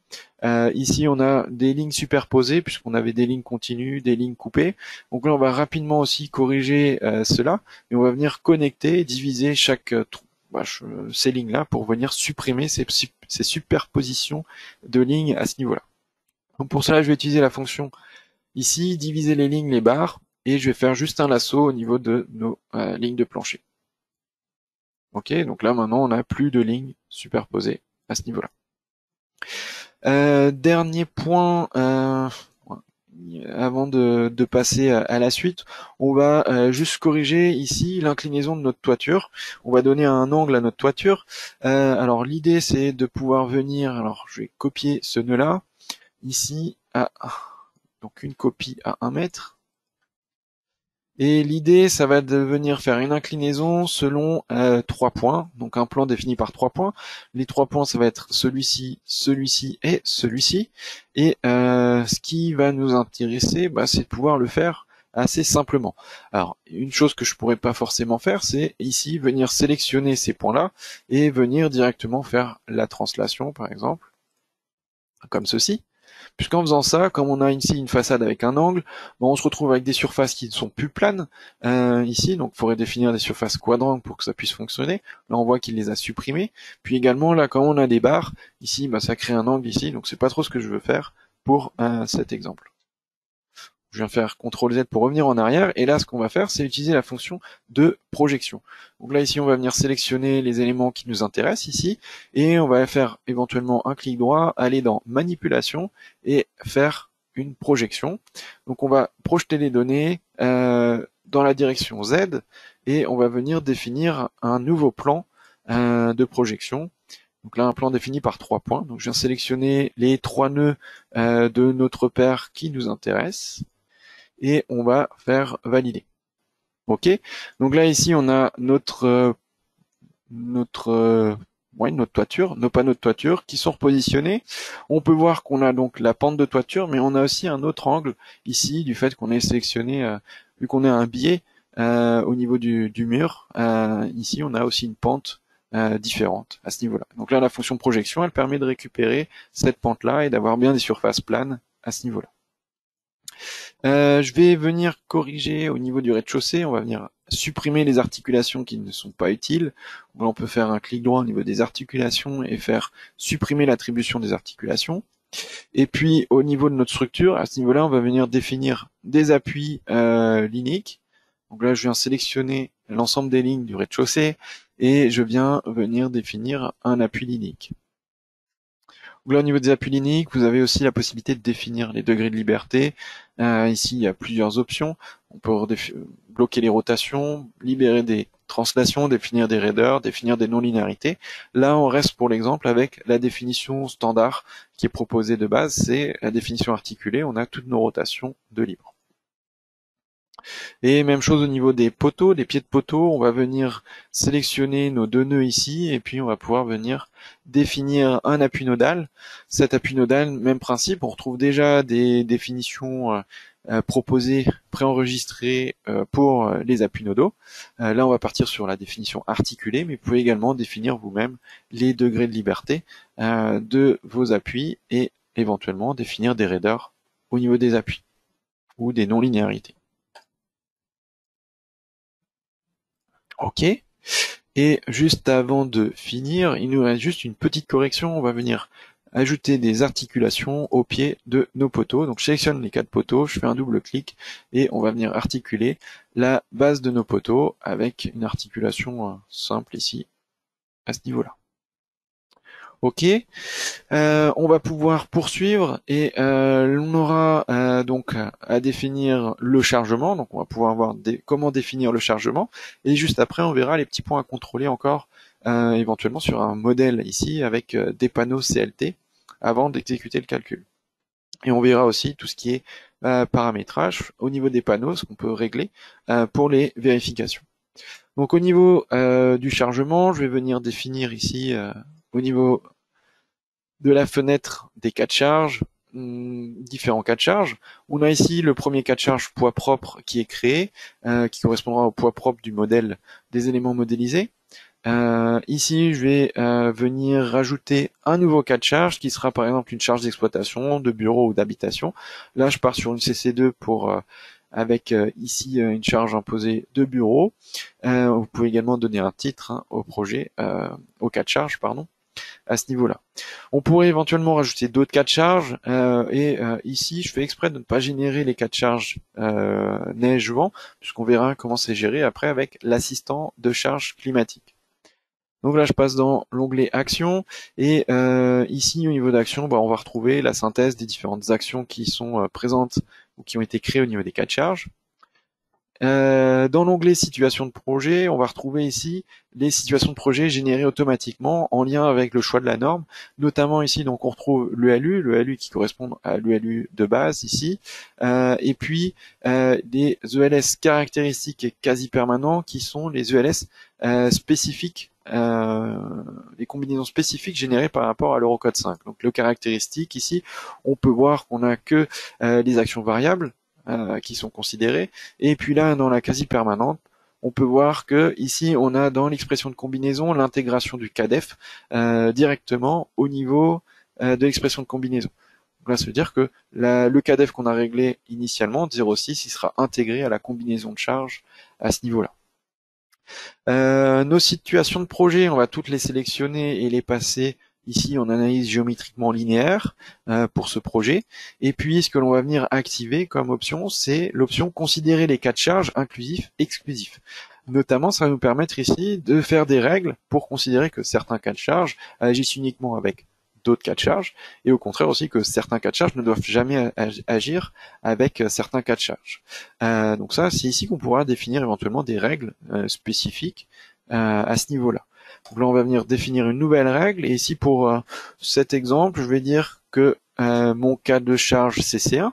Ici, on a des lignes superposées puisqu'on avait des lignes continues, des lignes coupées. Donc là, on va rapidement aussi corriger cela et on va venir connecter, diviser ces lignes-là pour venir supprimer ces superpositions de lignes à ce niveau-là. Donc pour cela, je vais utiliser la fonction ici, diviser les lignes, les barres, et je vais faire juste un lasso au niveau de nos lignes de plancher. Ok, donc là maintenant, on n'a plus de lignes superposées à ce niveau-là. Dernier point, avant de passer à la suite, on va juste corriger ici l'inclinaison de notre toiture. On va donner un angle à notre toiture. Alors l'idée c'est de pouvoir venir, alors je vais copier ce nœud-là, ici, donc une copie à 1 mètre. Et l'idée, ça va de venir faire une inclinaison selon 3 points, donc un plan défini par 3 points. Les 3 points, ça va être celui-ci, celui-ci et celui-ci. Et ce qui va nous intéresser, c'est de pouvoir le faire assez simplement. Alors, une chose que je pourrais pas forcément faire, c'est ici venir sélectionner ces points-là et venir directement faire la translation, par exemple, comme ceci. Puisqu'en faisant ça, comme on a ici une façade avec un angle, on se retrouve avec des surfaces qui ne sont plus planes ici, donc il faudrait définir des surfaces quadrangles pour que ça puisse fonctionner. Là, on voit qu'il les a supprimées. Puis également, là, quand on a des barres, ici, ça crée un angle ici, donc c'est pas trop ce que je veux faire pour cet exemple. Je viens faire CTRL Z pour revenir en arrière, et là, ce qu'on va faire, c'est utiliser la fonction de projection. Donc là, ici, on va venir sélectionner les éléments qui nous intéressent ici, et on va faire éventuellement un clic droit, aller dans Manipulation, et faire une projection. Donc on va projeter les données dans la direction Z, et on va venir définir un nouveau plan de projection. Donc là, un plan défini par 3 points. Donc je viens sélectionner les 3 nœuds de notre paire qui nous intéressent, et on va faire valider. Ok. Donc là ici on a notre toiture, nos panneaux de toiture qui sont repositionnés. On peut voir qu'on a donc la pente de toiture, mais on a aussi un autre angle ici du fait qu'on ait sélectionné, vu qu'on a un biais au niveau du mur. Ici on a aussi une pente différente à ce niveau-là. Donc là la fonction projection, elle permet de récupérer cette pente-là et d'avoir bien des surfaces planes à ce niveau-là. Je vais venir corriger au niveau du rez-de-chaussée, on va venir supprimer les articulations qui ne sont pas utiles. On peut faire un clic droit au niveau des articulations et faire supprimer l'attribution des articulations. Et puis au niveau de notre structure, à ce niveau-là, on va venir définir des appuis linéiques. Donc là, je viens sélectionner l'ensemble des lignes du rez-de-chaussée et je viens venir définir un appui linéique. Donc là, au niveau des appuis linéiques, vous avez aussi la possibilité de définir les degrés de liberté. Ici, il y a plusieurs options. On peut bloquer les rotations, libérer des translations, définir des raideurs, définir des non-linéarités. Là, on reste pour l'exemple avec la définition standard qui est proposée de base, c'est la définition articulée. On a toutes nos rotations de libre. Et même chose au niveau des poteaux, des pieds de poteau, on va venir sélectionner nos 2 nœuds ici, et puis on va pouvoir venir définir un appui nodal. Cet appui nodal, même principe, on retrouve déjà des définitions proposées, préenregistrées pour les appuis nodaux. Là, on va partir sur la définition articulée, mais vous pouvez également définir vous-même les degrés de liberté de vos appuis, et éventuellement définir des raideurs au niveau des appuis, ou des non-linéarités. Ok. Et juste avant de finir, il nous reste juste une petite correction. On va venir ajouter des articulations au pied de nos poteaux. Donc je sélectionne les 4 poteaux, je fais un double clic et on va venir articuler la base de nos poteaux avec une articulation simple ici, à ce niveau-là. Ok. On va pouvoir poursuivre et on aura donc à définir le chargement. Donc on va pouvoir voir comment définir le chargement, et juste après on verra les petits points à contrôler encore éventuellement sur un modèle ici avec des panneaux CLT avant d'exécuter le calcul. Et on verra aussi tout ce qui est paramétrage au niveau des panneaux, ce qu'on peut régler pour les vérifications. Donc au niveau du chargement, je vais venir définir ici au niveau de la fenêtre des cas de charge, différents cas de charge. On a ici le premier cas de charge poids propre qui est créé, qui correspondra au poids propre du modèle des éléments modélisés. Ici, je vais venir rajouter un nouveau cas de charge qui sera par exemple une charge d'exploitation, de bureau ou d'habitation. Là, je pars sur une CC2 pour avec ici une charge imposée de bureau. Vous pouvez également donner un titre au projet, au cas de charge, pardon, à ce niveau-là. On pourrait éventuellement rajouter d'autres cas de charge et ici je fais exprès de ne pas générer les cas de charge neige-vent, puisqu'on verra comment c'est géré après avec l'assistant de charge climatique. Donc là je passe dans l'onglet Actions et ici au niveau d'Action, on va retrouver la synthèse des différentes actions qui sont présentes ou qui ont été créées au niveau des cas de charge. Dans l'onglet situation de projet, on va retrouver ici les situations de projet générées automatiquement en lien avec le choix de la norme. Notamment ici, donc on retrouve l'ELU qui correspond à l'ELU de base ici, et puis des ELS caractéristiques et quasi permanents qui sont les ELS spécifiques, les combinaisons spécifiques générées par rapport à l'Eurocode 5. Donc le caractéristique ici, on peut voir qu'on n'a que les actions variables qui sont considérées, et puis là dans la quasi permanente, on peut voir que ici on a dans l'expression de combinaison l'intégration du CADEF directement au niveau de l'expression de combinaison. Donc là, ça veut dire que le CADEF qu'on a réglé initialement, 0,6, il sera intégré à la combinaison de charges à ce niveau-là. Nos situations de projet, on va toutes les sélectionner et les passer ici en analyse géométriquement linéaire pour ce projet. Et puis, ce que l'on va venir activer comme option, c'est l'option considérer les cas de charge inclusifs, exclusifs. Notamment, ça va nous permettre ici de faire des règles pour considérer que certains cas de charge agissent uniquement avec d'autres cas de charge, et au contraire aussi que certains cas de charge ne doivent jamais agir avec certains cas de charge. Donc ça, c'est ici qu'on pourra définir éventuellement des règles spécifiques à ce niveau-là. Donc là, on va venir définir une nouvelle règle, et ici pour cet exemple, je vais dire que mon cas de charge CC1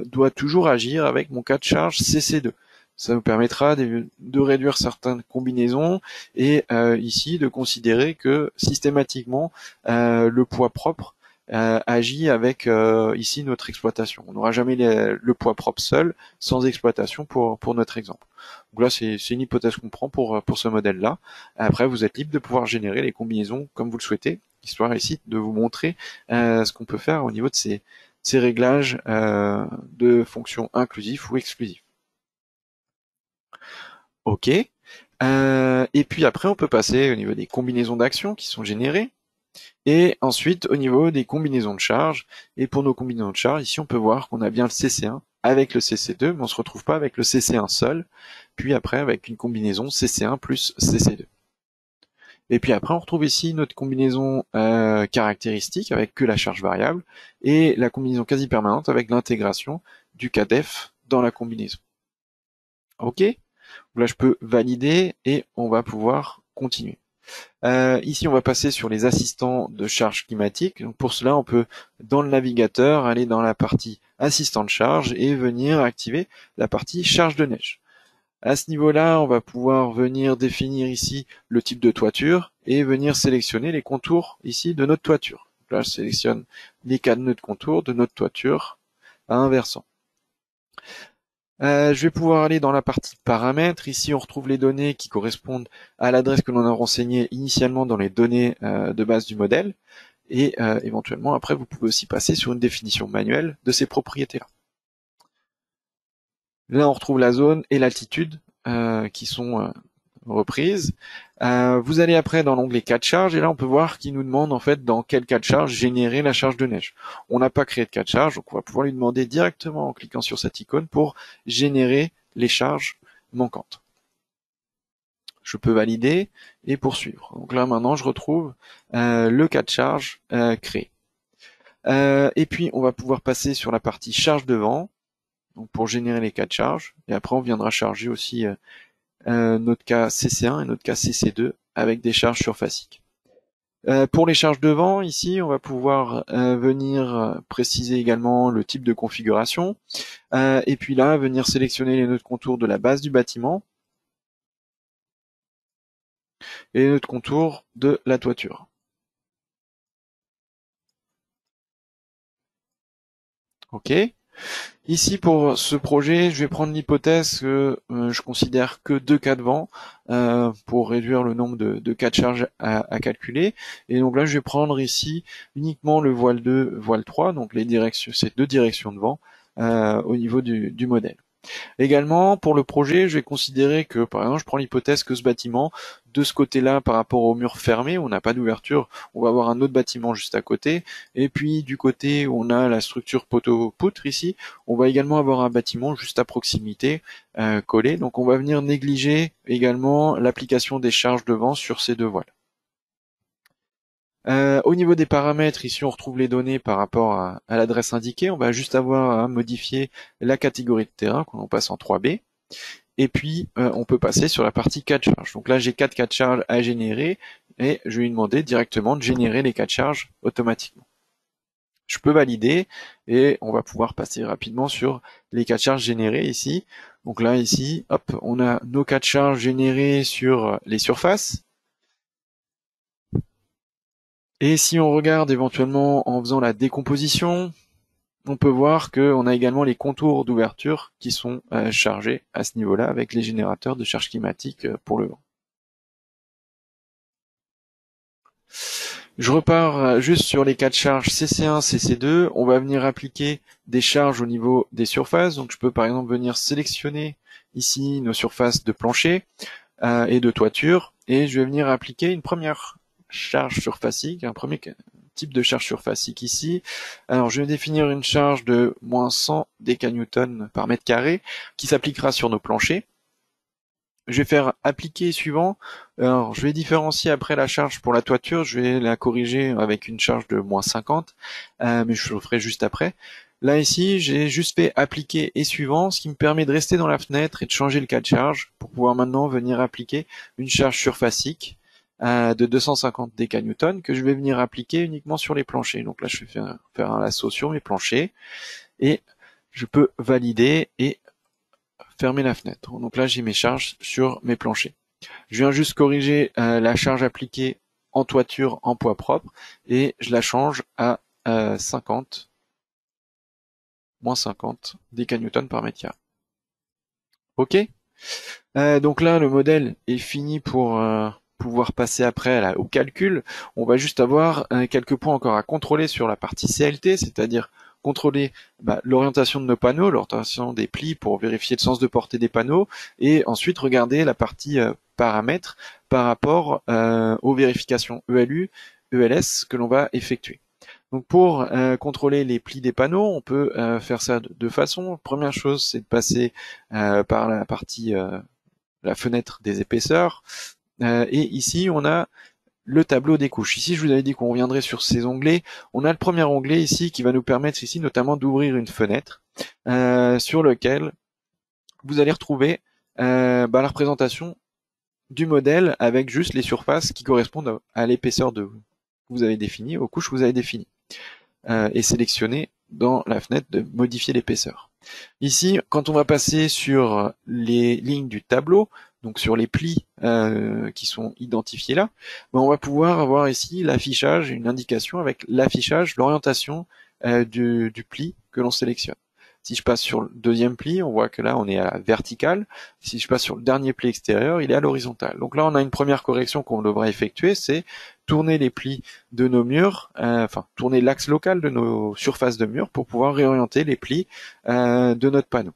doit toujours agir avec mon cas de charge CC2. Ça nous permettra de réduire certaines combinaisons et ici de considérer que systématiquement le poids propre agit avec ici notre exploitation. On n'aura jamais le poids propre seul sans exploitation pour notre exemple. Donc là c'est une hypothèse qu'on prend pour ce modèle-là. Après vous êtes libre de pouvoir générer les combinaisons comme vous le souhaitez, histoire ici de vous montrer ce qu'on peut faire au niveau de ces réglages de fonctions inclusives ou exclusives. Ok. Et puis après, on peut passer au niveau des combinaisons d'actions qui sont générées. Et ensuite, au niveau des combinaisons de charges. Et pour nos combinaisons de charges, ici, on peut voir qu'on a bien le CC1 avec le CC2, mais on se retrouve pas avec le CC1 seul. Puis après, avec une combinaison CC1 plus CC2. Et puis après, on retrouve ici notre combinaison caractéristique avec que la charge variable et la combinaison quasi permanente avec l'intégration du CADEF dans la combinaison. Ok. Là, je peux valider et on va pouvoir continuer. Ici, on va passer sur les assistants de charge climatique. Donc pour cela, on peut, dans le navigateur, aller dans la partie assistant de charge et venir activer la partie charge de neige. À ce niveau-là, on va pouvoir venir définir ici le type de toiture et venir sélectionner les contours ici de notre toiture. Donc là, je sélectionne les cadenas de contour de notre toiture à un versant. Je vais pouvoir aller dans la partie paramètres. Ici, on retrouve les données qui correspondent à l'adresse que l'on a renseignée initialement dans les données de base du modèle. Et éventuellement, après, vous pouvez aussi passer sur une définition manuelle de ces propriétés-là. Là, on retrouve la zone et l'altitude qui sont reprises. Vous allez après dans l'onglet cas de charge et là on peut voir qu'il nous demande en fait dans quel cas de charge générer la charge de neige. On n'a pas créé de cas de charge, donc on va pouvoir lui demander directement en cliquant sur cette icône pour générer les charges manquantes. Je peux valider et poursuivre. Donc là maintenant je retrouve le cas de charge créé. Et puis on va pouvoir passer sur la partie charge de vent, donc pour générer les cas de charge. Et après on viendra charger aussi notre cas CC1 et notre cas CC2 avec des charges surfaciques. Pour les charges de vent, ici, on va pouvoir venir préciser également le type de configuration. Et puis là, venir sélectionner les nœuds de contour de la base du bâtiment et les nœuds de contour de la toiture. Ok. Ici, pour ce projet, je vais prendre l'hypothèse que je considère que 2 cas de vent pour réduire le nombre de cas de charge à calculer. Et donc là, je vais prendre ici uniquement le voile 2, voile 3, donc les directions, ces 2 directions de vent au niveau du modèle. Également, pour le projet, je vais considérer que, par exemple, je prends l'hypothèse que ce bâtiment, de ce côté-là, par rapport au mur fermé, où on n'a pas d'ouverture, on va avoir un autre bâtiment juste à côté. Et puis, du côté où on a la structure poteau-poutre ici, on va également avoir un bâtiment juste à proximité, collé. Donc, on va venir négliger également l'application des charges de vent sur ces deux voiles. Au niveau des paramètres, ici on retrouve les données par rapport à l'adresse indiquée. On va juste avoir à modifier la catégorie de terrain qu'on passe en 3B. Et puis, on peut passer sur la partie cas de charge. Donc là, j'ai 4 cas de charge à générer et je vais lui demander directement de générer les cas de charge automatiquement. Je peux valider et on va pouvoir passer rapidement sur les cas de charge générés ici. Donc là, ici, hop, on a nos cas de charge générés sur les surfaces. Et si on regarde éventuellement en faisant la décomposition, on peut voir qu'on a également les contours d'ouverture qui sont chargés à ce niveau-là avec les générateurs de charge climatique pour le vent. Je repars juste sur les cas de charge CC1, CC2. On va venir appliquer des charges au niveau des surfaces. Donc je peux par exemple venir sélectionner ici nos surfaces de plancher et de toiture. Et je vais venir appliquer une première charge surfacique, un premier type de charge surfacique ici. Alors je vais définir une charge de moins 100 décanewtons par mètre carré qui s'appliquera sur nos planchers. Je vais faire appliquer suivant. Alors, je vais différencier après la charge pour la toiture. Je vais la corriger avec une charge de moins 50, mais je le ferai juste après. Là, ici, j'ai juste fait appliquer et suivant, ce qui me permet de rester dans la fenêtre et de changer le cas de charge pour pouvoir maintenant venir appliquer une charge surfacique de 250 décanewtons que je vais venir appliquer uniquement sur les planchers. Donc là, je vais faire un lasso sur mes planchers et je peux valider et fermer la fenêtre. Donc là, j'ai mes charges sur mes planchers. Je viens juste corriger la charge appliquée en toiture en poids propre et je la change à 50, moins 50 décanewtons par mètre carré. Ok. Donc là, le modèle est fini pour pouvoir passer après au calcul. On va juste avoir quelques points encore à contrôler sur la partie CLT, c'est-à-dire contrôler l'orientation de nos panneaux, l'orientation des plis pour vérifier le sens de portée des panneaux, et ensuite regarder la partie paramètres par rapport aux vérifications ELU, ELS que l'on va effectuer. Donc pour contrôler les plis des panneaux, on peut faire ça de deux façons. Première chose, c'est de passer par la partie la fenêtre des épaisseurs. Et ici, on a le tableau des couches. Ici, je vous avais dit qu'on reviendrait sur ces onglets. On a le premier onglet ici qui va nous permettre ici notamment d'ouvrir une fenêtre sur lequel vous allez retrouver la représentation du modèle avec juste les surfaces qui correspondent à l'épaisseur que vous avez définie, aux couches que vous avez définies. Et sélectionner dans la fenêtre de modifier l'épaisseur. Ici, quand on va passer sur les lignes du tableau, donc sur les plis qui sont identifiés là, on va pouvoir avoir ici l'affichage, une indication avec l'affichage, l'orientation du pli que l'on sélectionne. Si je passe sur le deuxième pli, on voit que là on est à la verticale. Si je passe sur le dernier pli extérieur, il est à l'horizontale. Donc là on a une première correction qu'on devra effectuer, c'est tourner les plis de nos murs, tourner l'axe local de nos surfaces de murs pour pouvoir réorienter les plis de notre panneau.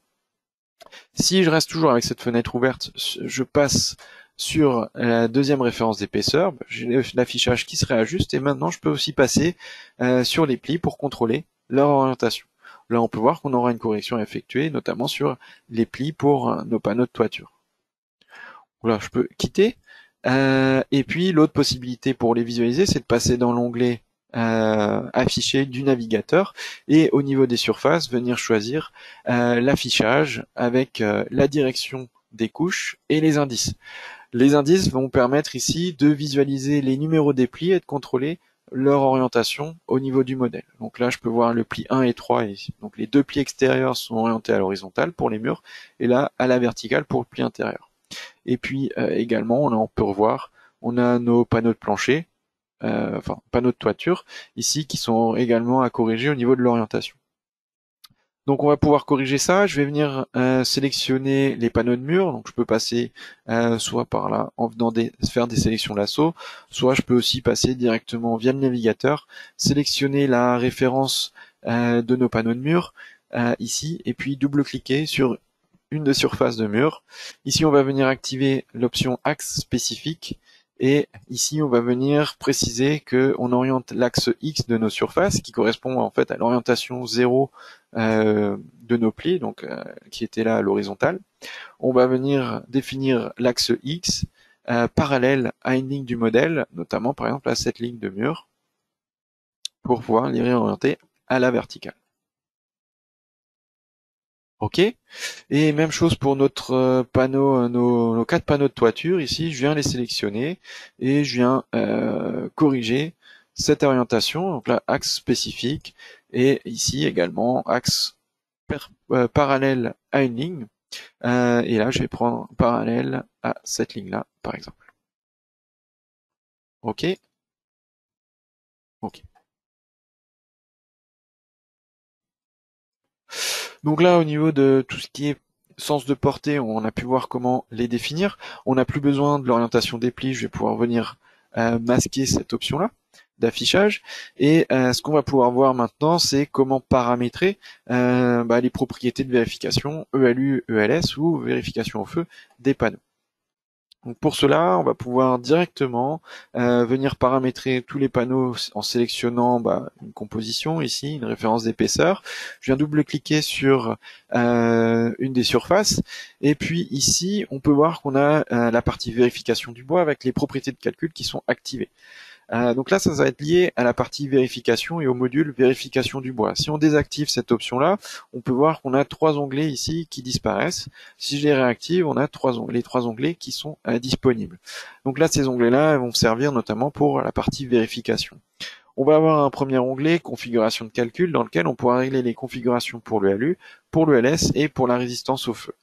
Si je reste toujours avec cette fenêtre ouverte, je passe sur la deuxième référence d'épaisseur, j'ai l'affichage qui se réajuste et maintenant je peux aussi passer sur les plis pour contrôler leur orientation. Là, on peut voir qu'on aura une correction à effectuer, notamment sur les plis pour nos panneaux de toiture. Voilà, je peux quitter. Et puis, l'autre possibilité pour les visualiser, c'est de passer dans l'onglet affiché du navigateur et au niveau des surfaces, venir choisir l'affichage avec la direction des couches et les indices. Les indices vont permettre ici de visualiser les numéros des plis et de contrôler leur orientation au niveau du modèle. Donc là, je peux voir le pli 1 et 3, et donc les deux plis extérieurs sont orientés à l'horizontale pour les murs, et là, à la verticale pour le pli intérieur. Et puis également, on peut revoir, on a nos panneaux de plancher, panneaux de toiture, ici, qui sont également à corriger au niveau de l'orientation. Donc on va pouvoir corriger ça. Je vais venir sélectionner les panneaux de mur. Donc je peux passer soit par là en venant faire des sélections lasso, soit je peux aussi passer directement via le navigateur, sélectionner la référence de nos panneaux de mur ici, et puis double-cliquer sur une des surfaces de mur. Ici on va venir activer l'option axe spécifique. Et ici, on va venir préciser qu'on oriente l'axe X de nos surfaces, qui correspond en fait à l'orientation 0 de nos plis, donc qui était là à l'horizontale. On va venir définir l'axe X parallèle à une ligne du modèle, notamment par exemple à cette ligne de mur, pour pouvoir les réorienter à la verticale. OK. Et même chose pour notre panneau, nos 4 panneaux de toiture. Ici, je viens les sélectionner et je viens corriger cette orientation. Donc là, axe spécifique et ici également axe parallèle à une ligne. Et là, je vais prendre parallèle à cette ligne-là, par exemple. OK. OK. Donc là, au niveau de tout ce qui est sens de portée, on a pu voir comment les définir. On n'a plus besoin de l'orientation des plis. Je vais pouvoir venir masquer cette option-là d'affichage. Et ce qu'on va pouvoir voir maintenant, c'est comment paramétrer les propriétés de vérification ELU, ELS ou vérification au feu des panneaux. Donc pour cela, on va pouvoir directement venir paramétrer tous les panneaux en sélectionnant une composition, ici, une référence d'épaisseur. Je viens double-cliquer sur une des surfaces. Et puis ici, on peut voir qu'on a la partie vérification du bois avec les propriétés de calcul qui sont activées. Donc là, ça va être lié à la partie vérification et au module vérification du bois. Si on désactive cette option-là, on peut voir qu'on a 3 onglets ici qui disparaissent. Si je les réactive, on a les 3 onglets qui sont disponibles. Donc là, ces onglets-là vont servir notamment pour la partie vérification. On va avoir un premier onglet configuration de calcul dans lequel on pourra régler les configurations pour le LU, pour le LS et pour la résistance au feu.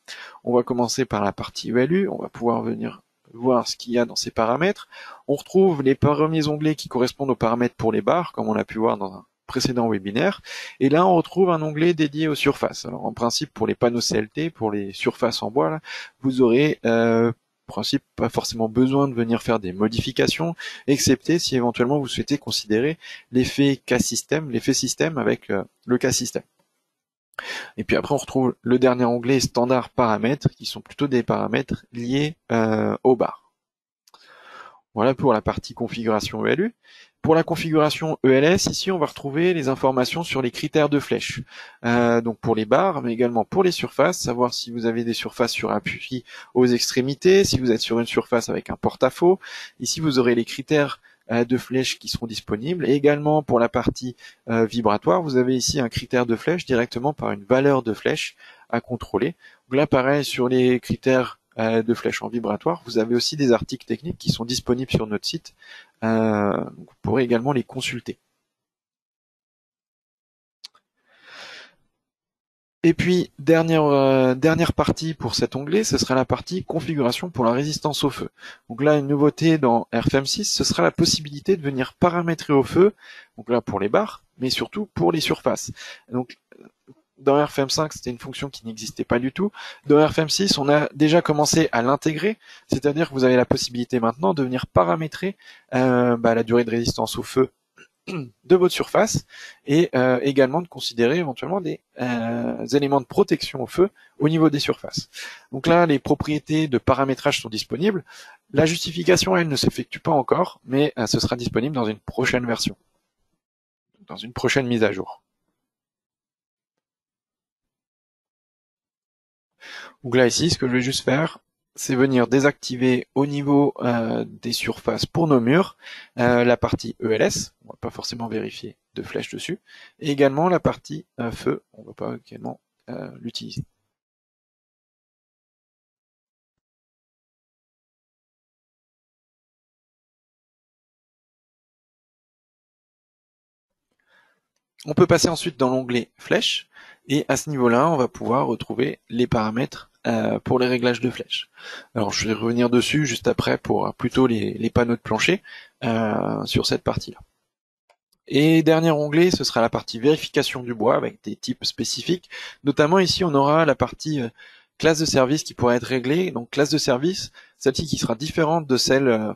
On va commencer par la partie ELU, on va pouvoir venir voir ce qu'il y a dans ces paramètres. On retrouve les premiers onglets qui correspondent aux paramètres pour les barres, comme on a pu voir dans un précédent webinaire. Et là, on retrouve un onglet dédié aux surfaces. Alors, en principe, pour les panneaux CLT, pour les surfaces en bois, là, vous aurez en principe pas forcément besoin de venir faire des modifications, excepté si éventuellement vous souhaitez considérer l'effet K-système, l'effet système avec le K-système. Et puis après, on retrouve le dernier onglet standard paramètres, qui sont plutôt des paramètres liés aux barres. Voilà pour la partie configuration ELU. Pour la configuration ELS, ici, on va retrouver les informations sur les critères de flèche. Donc pour les barres, mais également pour les surfaces, savoir si vous avez des surfaces sur appui aux extrémités, si vous êtes sur une surface avec un porte-à-faux. Ici, vous aurez les critères de flèches qui seront disponibles. Et également pour la partie vibratoire, vous avez ici un critère de flèche directement par une valeur de flèche à contrôler. Donc là, pareil, sur les critères de flèches en vibratoire, vous avez aussi des articles techniques qui sont disponibles sur notre site. Vous pourrez également les consulter. Et puis, dernière partie pour cet onglet, ce sera la partie configuration pour la résistance au feu. Donc là, une nouveauté dans RFM6, ce sera la possibilité de venir paramétrer au feu, donc là pour les barres, mais surtout pour les surfaces. Donc, dans RFM5, c'était une fonction qui n'existait pas du tout. Dans RFM6, on a déjà commencé à l'intégrer, c'est-à-dire que vous avez la possibilité maintenant de venir paramétrer la durée de résistance au feu de votre surface et également de considérer éventuellement des éléments de protection au feu au niveau des surfaces. Donc là, les propriétés de paramétrage sont disponibles. La justification, elle, ne s'effectue pas encore, mais ce sera disponible dans une prochaine version, dans une prochaine mise à jour. Donc là, ici, ce que je vais juste faire, c'est venir désactiver au niveau des surfaces pour nos murs la partie ELS, on va pas forcément vérifier de flèche dessus, et également la partie feu, on va pas également l'utiliser. On peut passer ensuite dans l'onglet flèche, et à ce niveau-là, on va pouvoir retrouver les paramètres pour les réglages de flèche. Alors je vais revenir dessus juste après pour plutôt les panneaux de plancher sur cette partie-là. Et dernier onglet, ce sera la partie vérification du bois avec des types spécifiques. Notamment ici, on aura la partie classe de service qui pourra être réglée. Donc classe de service, celle-ci qui sera différente de celle,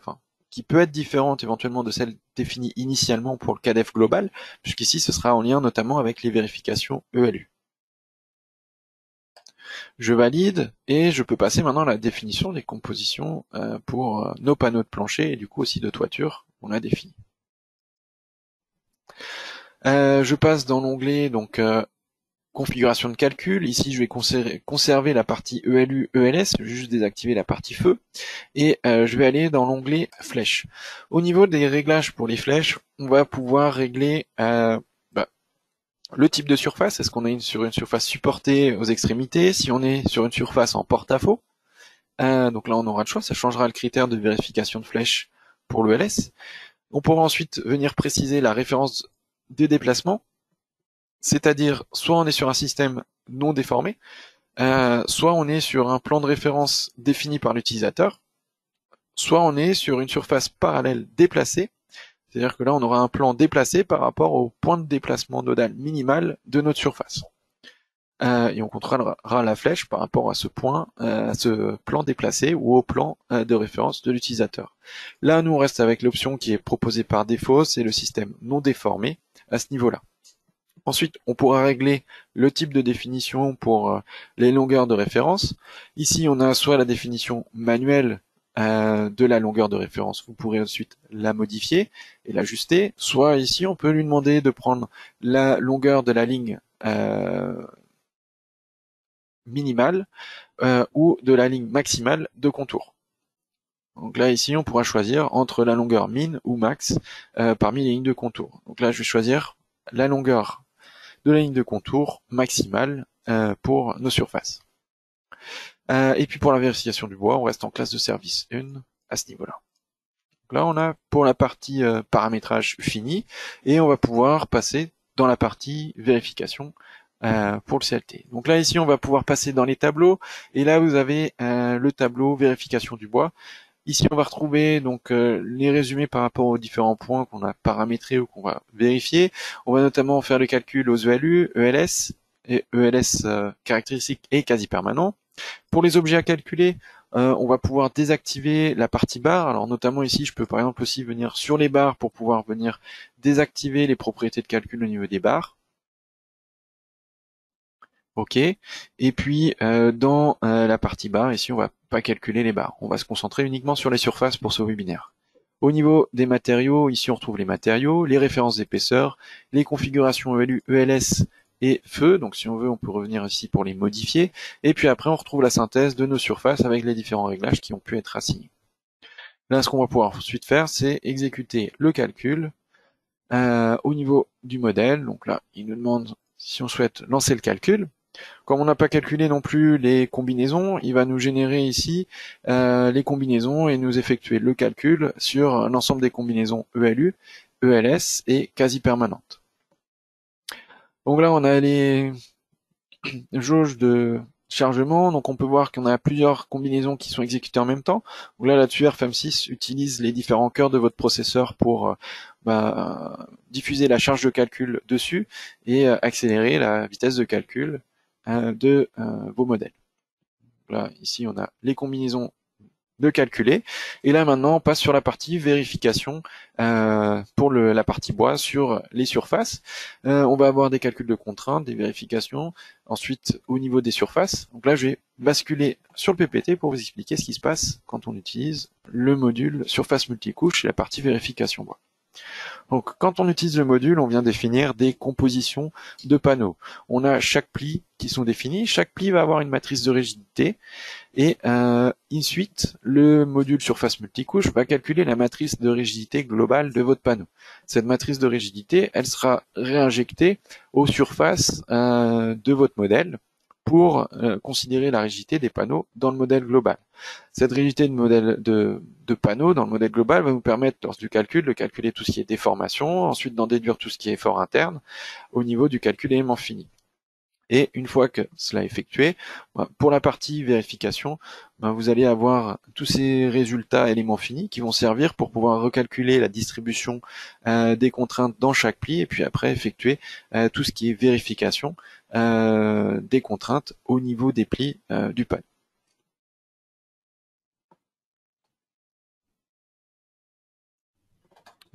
qui peut être différente éventuellement de celle définie initialement pour le CADEF global, puisqu'ici ce sera en lien notamment avec les vérifications ELU. Je valide et je peux passer maintenant à la définition des compositions pour nos panneaux de plancher et du coup aussi de toiture, on a défini. Je passe dans l'onglet donc configuration de calcul. Ici, je vais conserver la partie ELU, ELS, je vais juste désactiver la partie feu. Et je vais aller dans l'onglet flèches. Au niveau des réglages pour les flèches, on va pouvoir régler le type de surface, est-ce qu'on est sur une surface supportée aux extrémités, si on est sur une surface en porte-à-faux. Donc là on aura le choix, ça changera le critère de vérification de flèche pour le LS. On pourra ensuite venir préciser la référence des déplacements, c'est-à-dire soit on est sur un système non déformé, soit on est sur un plan de référence défini par l'utilisateur, soit on est sur une surface parallèle déplacée, c'est-à-dire que là on aura un plan déplacé par rapport au point de déplacement nodal minimal de notre surface. Et on contrôlera la flèche par rapport à ce point, à ce plan déplacé ou au plan de référence de l'utilisateur. Là, nous, on reste avec l'option qui est proposée par défaut, c'est le système non déformé à ce niveau-là. Ensuite, on pourra régler le type de définition pour les longueurs de référence. Ici, on a soit la définition manuelle de la longueur de référence, vous pourrez ensuite la modifier et l'ajuster, soit ici, on peut lui demander de prendre la longueur de la ligne minimale ou de la ligne maximale de contour. Donc là ici on pourra choisir entre la longueur min ou max parmi les lignes de contour. Donc là je vais choisir la longueur de la ligne de contour maximale pour nos surfaces. Et puis pour la vérification du bois, on reste en classe de service 1 à ce niveau-là. Donc là on a pour la partie paramétrage fini et on va pouvoir passer dans la partie vérification pour le CLT. Donc là ici on va pouvoir passer dans les tableaux et là vous avez le tableau vérification du bois. Ici on va retrouver donc les résumés par rapport aux différents points qu'on a paramétrés ou qu'on va vérifier. On va notamment faire le calcul aux ELU, ELS et ELS caractéristiques et quasi permanents. Pour les objets à calculer, on va pouvoir désactiver la partie barre. Alors notamment ici, je peux par exemple aussi venir sur les barres pour pouvoir venir désactiver les propriétés de calcul au niveau des barres. Ok. Et puis dans la partie barre, ici on va pas calculer les barres. On va se concentrer uniquement sur les surfaces pour ce webinaire. Au niveau des matériaux, ici on retrouve les matériaux, les références d'épaisseur, les configurations ELU, ELS et feu. Donc si on veut, on peut revenir ici pour les modifier. Et puis après, on retrouve la synthèse de nos surfaces avec les différents réglages qui ont pu être assignés. Là, ce qu'on va pouvoir ensuite faire, c'est exécuter le calcul au niveau du modèle. Donc là, il nous demande si on souhaite lancer le calcul. Comme on n'a pas calculé non plus les combinaisons, il va nous générer ici les combinaisons et nous effectuer le calcul sur l'ensemble des combinaisons ELU, ELS et quasi permanentes. Donc là, on a les jauges de chargement, donc on peut voir qu'on a plusieurs combinaisons qui sont exécutées en même temps. Donc là, là-dessus, RFM6 utilise les différents cœurs de votre processeur pour diffuser la charge de calcul dessus et accélérer la vitesse de calcul de vos modèles. Là, ici, on a les combinaisons de calculer. Et là, maintenant, on passe sur la partie vérification pour la partie bois sur les surfaces. On va avoir des calculs de contraintes, des vérifications. Ensuite, au niveau des surfaces. Donc là, je vais basculer sur le PPT pour vous expliquer ce qui se passe quand on utilise le module surface multicouche et la partie vérification bois. Donc, quand on utilise le module, on vient définir des compositions de panneaux. On a chaque pli qui sont définis. Chaque pli va avoir une matrice de rigidité. Et ensuite, le module surface multicouche va calculer la matrice de rigidité globale de votre panneau. Cette matrice de rigidité, elle sera réinjectée aux surfaces de votre modèle pour considérer la rigidité des panneaux dans le modèle global. Cette rigidité de panneaux dans le modèle global va nous permettre, lors du calcul, de calculer tout ce qui est déformation, ensuite d'en déduire tout ce qui est effort interne au niveau du calcul élément fini. Et une fois que cela est effectué, pour la partie vérification, vous allez avoir tous ces résultats éléments finis qui vont servir pour pouvoir recalculer la distribution des contraintes dans chaque pli et puis après effectuer tout ce qui est vérification des contraintes au niveau des plis du panneau.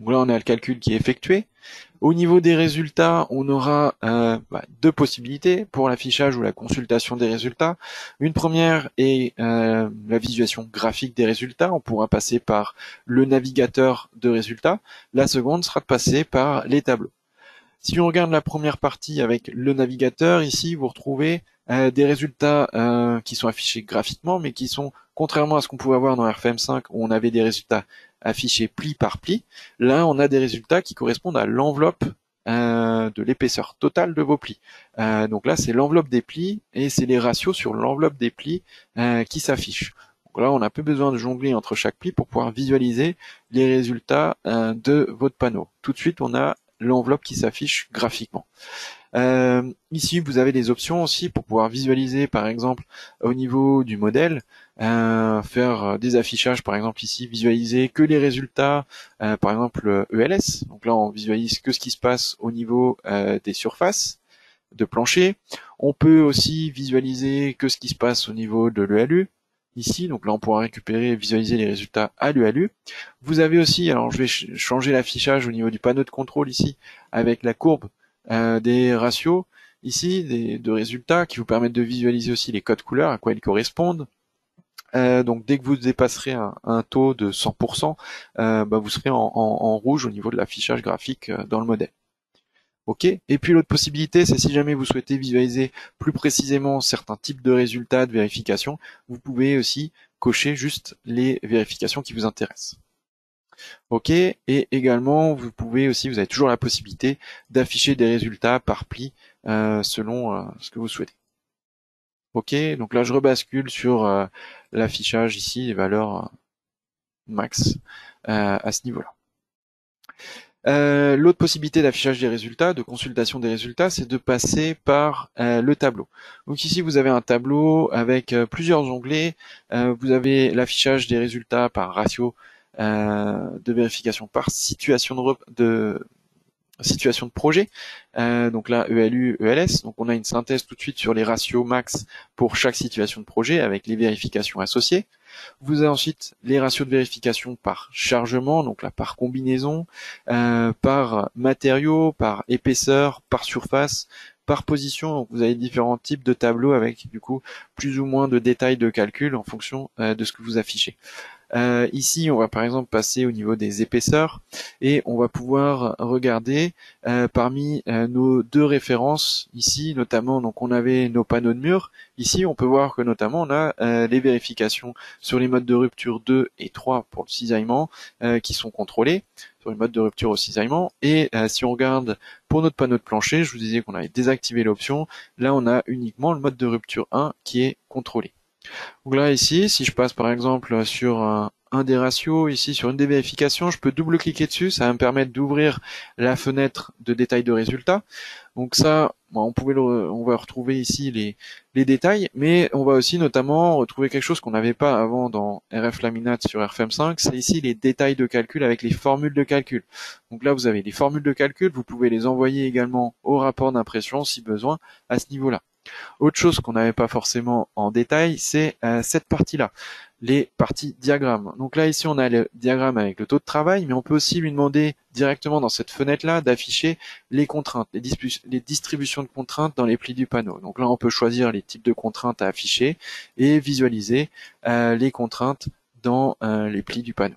Donc là, on a le calcul qui est effectué. Au niveau des résultats, on aura deux possibilités pour l'affichage ou la consultation des résultats. Une première est la visualisation graphique des résultats. On pourra passer par le navigateur de résultats. La seconde sera de passer par les tableaux. Si on regarde la première partie avec le navigateur, ici vous retrouvez des résultats qui sont affichés graphiquement, mais qui sont, contrairement à ce qu'on pouvait avoir dans RFM5, où on avait des résultats affichés pli par pli, là on a des résultats qui correspondent à l'enveloppe de l'épaisseur totale de vos plis. Donc là, c'est l'enveloppe des plis et c'est les ratios sur l'enveloppe des plis qui s'affichent. Donc là, on n'a plus besoin de jongler entre chaque pli pour pouvoir visualiser les résultats de votre panneau. Tout de suite, on a l'enveloppe qui s'affiche graphiquement. Ici, vous avez des options aussi pour pouvoir visualiser, par exemple, au niveau du modèle, faire des affichages, par exemple ici, visualiser que les résultats, par exemple ELS. Donc là, on visualise que ce qui se passe au niveau des surfaces de plancher. On peut aussi visualiser que ce qui se passe au niveau de l'ELU. Ici, donc là on pourra récupérer et visualiser les résultats à l'UALU. Vous avez aussi, alors je vais changer l'affichage au niveau du panneau de contrôle ici, avec la courbe des ratios ici, de résultats qui vous permettent de visualiser aussi les codes couleurs, à quoi ils correspondent. Donc dès que vous dépasserez un taux de 100%, vous serez en rouge au niveau de l'affichage graphique dans le modèle. Ok. Et puis l'autre possibilité, c'est si jamais vous souhaitez visualiser plus précisément certains types de résultats de vérification, vous pouvez aussi cocher juste les vérifications qui vous intéressent. Ok. Et également, vous avez toujours la possibilité d'afficher des résultats par pli selon ce que vous souhaitez. Ok. Donc là, je rebascule sur l'affichage ici, les valeurs max à ce niveau-là. L'autre possibilité d'affichage des résultats, de consultation des résultats, c'est de passer par le tableau. Donc ici, vous avez un tableau avec plusieurs onglets. Vous avez l'affichage des résultats par ratio de vérification, par situation de projet. Donc là, ELU, ELS. Donc on a une synthèse tout de suite sur les ratios max pour chaque situation de projet avec les vérifications associées. Vous avez ensuite les ratios de vérification par chargement, donc là par combinaison, par matériaux, par épaisseur, par surface, par position. Donc vous avez différents types de tableaux avec du coup plus ou moins de détails de calcul en fonction de ce que vous affichez. Ici, on va par exemple passer au niveau des épaisseurs et on va pouvoir regarder parmi nos deux références ici, notamment donc on avait nos panneaux de mur. Ici, on peut voir que notamment on a les vérifications sur les modes de rupture 2 et 3 pour le cisaillement qui sont contrôlés sur les modes de rupture au cisaillement. Et si on regarde pour notre panneau de plancher, je vous disais qu'on avait désactivé l'option. Là, on a uniquement le mode de rupture 1 qui est contrôlé. Donc là ici, si je passe par exemple sur un des ratios, ici sur une des vérifications, je peux double-cliquer dessus, ça va me permettre d'ouvrir la fenêtre de détail de résultats. Donc ça, on va retrouver ici les détails, mais on va aussi notamment retrouver quelque chose qu'on n'avait pas avant dans RF Laminate sur RFM5, c'est ici les détails de calcul avec les formules de calcul. Donc là, vous avez les formules de calcul, vous pouvez les envoyer également au rapport d'impression si besoin à ce niveau-là. Autre chose qu'on n'avait pas forcément en détail, c'est cette partie-là, les parties diagrammes. Donc là, ici, on a le diagramme avec le taux de travail, mais on peut aussi lui demander directement dans cette fenêtre-là d'afficher les contraintes, les distributions de contraintes dans les plis du panneau. Donc là, on peut choisir les types de contraintes à afficher et visualiser les contraintes dans les plis du panneau.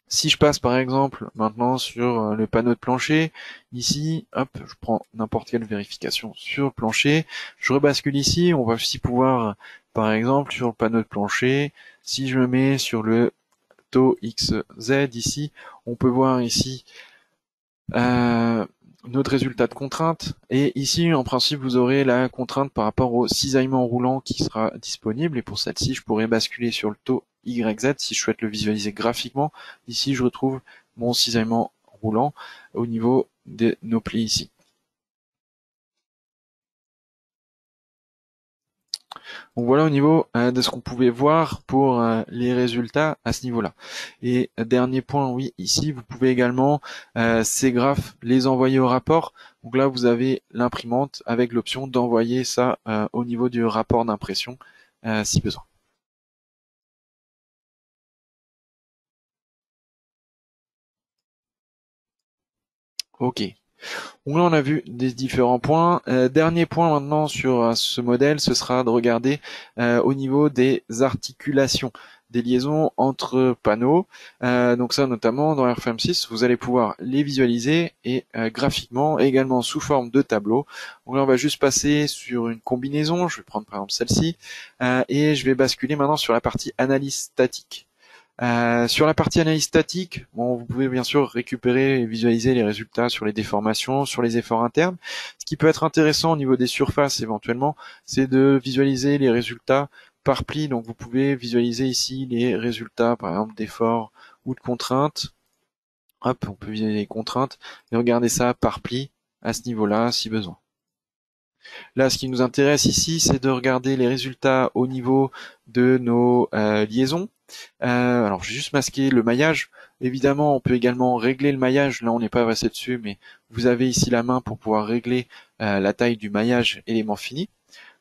Si je passe par exemple maintenant sur le panneau de plancher, ici, hop, je prends n'importe quelle vérification sur le plancher, je rebascule ici, on va aussi pouvoir, par exemple, sur le panneau de plancher, si je me mets sur le taux XZ ici, on peut voir ici notre résultat de contrainte, et ici en principe vous aurez la contrainte par rapport au cisaillement roulant qui sera disponible, et pour celle-ci je pourrais basculer sur le taux YZ si je souhaite le visualiser graphiquement. Ici je retrouve mon cisaillement roulant au niveau de nos plis ici. Donc voilà au niveau de ce qu'on pouvait voir pour les résultats à ce niveau-là. Et dernier point, oui, ici vous pouvez également ces graphes les envoyer au rapport. Donc là vous avez l'imprimante avec l'option d'envoyer ça au niveau du rapport d'impression si besoin. Ok. Donc là, on a vu des différents points. Dernier point maintenant sur ce modèle, ce sera de regarder au niveau des articulations, des liaisons entre panneaux. Donc ça, notamment dans RFM6, vous allez pouvoir les visualiser et graphiquement, également sous forme de tableau. Donc là, on va juste passer sur une combinaison. Je vais prendre par exemple celle-ci et je vais basculer maintenant sur la partie analyse statique. Sur la partie analyse statique, bon, vous pouvez bien sûr récupérer et visualiser les résultats sur les déformations, sur les efforts internes. Ce qui peut être intéressant au niveau des surfaces éventuellement, c'est de visualiser les résultats par pli. Donc vous pouvez visualiser ici les résultats par exemple d'efforts ou de contraintes. Hop, on peut visualiser les contraintes et regarder ça par pli à ce niveau-là si besoin. Là, ce qui nous intéresse ici, c'est de regarder les résultats au niveau de nos liaisons. Alors, j'ai juste masqué le maillage. Évidemment, on peut également régler le maillage. Là, on n'est pas passé dessus, mais vous avez ici la main pour pouvoir régler la taille du maillage élément fini.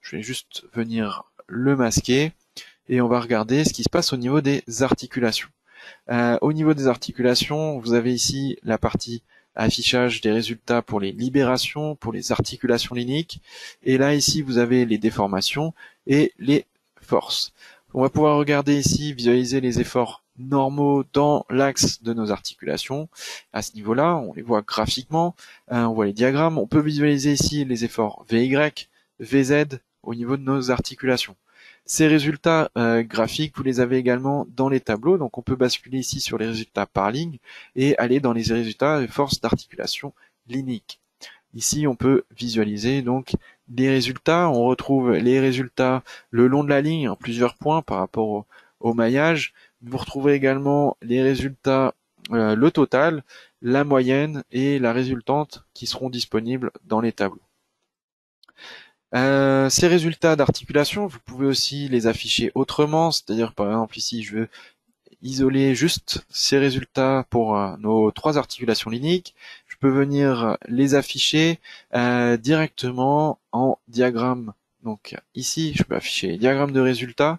Je vais juste venir le masquer et on va regarder ce qui se passe au niveau des articulations. Au niveau des articulations, vous avez ici la partie affichage des résultats pour les libérations, pour les articulations linéiques. Et là, ici, vous avez les déformations et les forces. On va pouvoir regarder ici, visualiser les efforts normaux dans l'axe de nos articulations. À ce niveau-là, on les voit graphiquement, on voit les diagrammes. On peut visualiser ici les efforts VY, VZ au niveau de nos articulations. Ces résultats graphiques, vous les avez également dans les tableaux, donc on peut basculer ici sur les résultats par ligne et aller dans les résultats de force d'articulation linéique. Ici, on peut visualiser donc les résultats. On retrouve les résultats le long de la ligne en plusieurs points par rapport au maillage. Vous retrouvez également les résultats, le total, la moyenne et la résultante qui seront disponibles dans les tableaux. Ces résultats d'articulation, vous pouvez aussi les afficher autrement, c'est-à-dire par exemple ici je veux isoler juste ces résultats pour nos 3 articulations linéiques. Je peux venir les afficher directement en diagramme. Donc ici je peux afficher les diagrammes de résultats,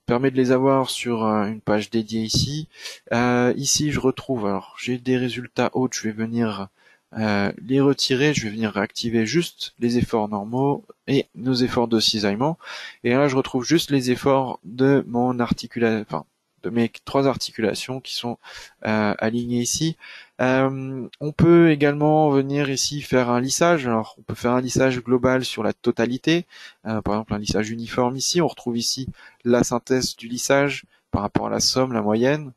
permet de les avoir sur une page dédiée ici. Ici je retrouve, alors j'ai des résultats hauts, je vais venir les retirer, je vais venir réactiver juste les efforts normaux et nos efforts de cisaillement. Et là, je retrouve juste les efforts de mon articulation, enfin, de mes 3 articulations qui sont alignées ici. On peut également venir ici faire un lissage. Alors, on peut faire un lissage global sur la totalité. Par exemple, un lissage uniforme ici. On retrouve ici la synthèse du lissage par rapport à la somme, la moyenne.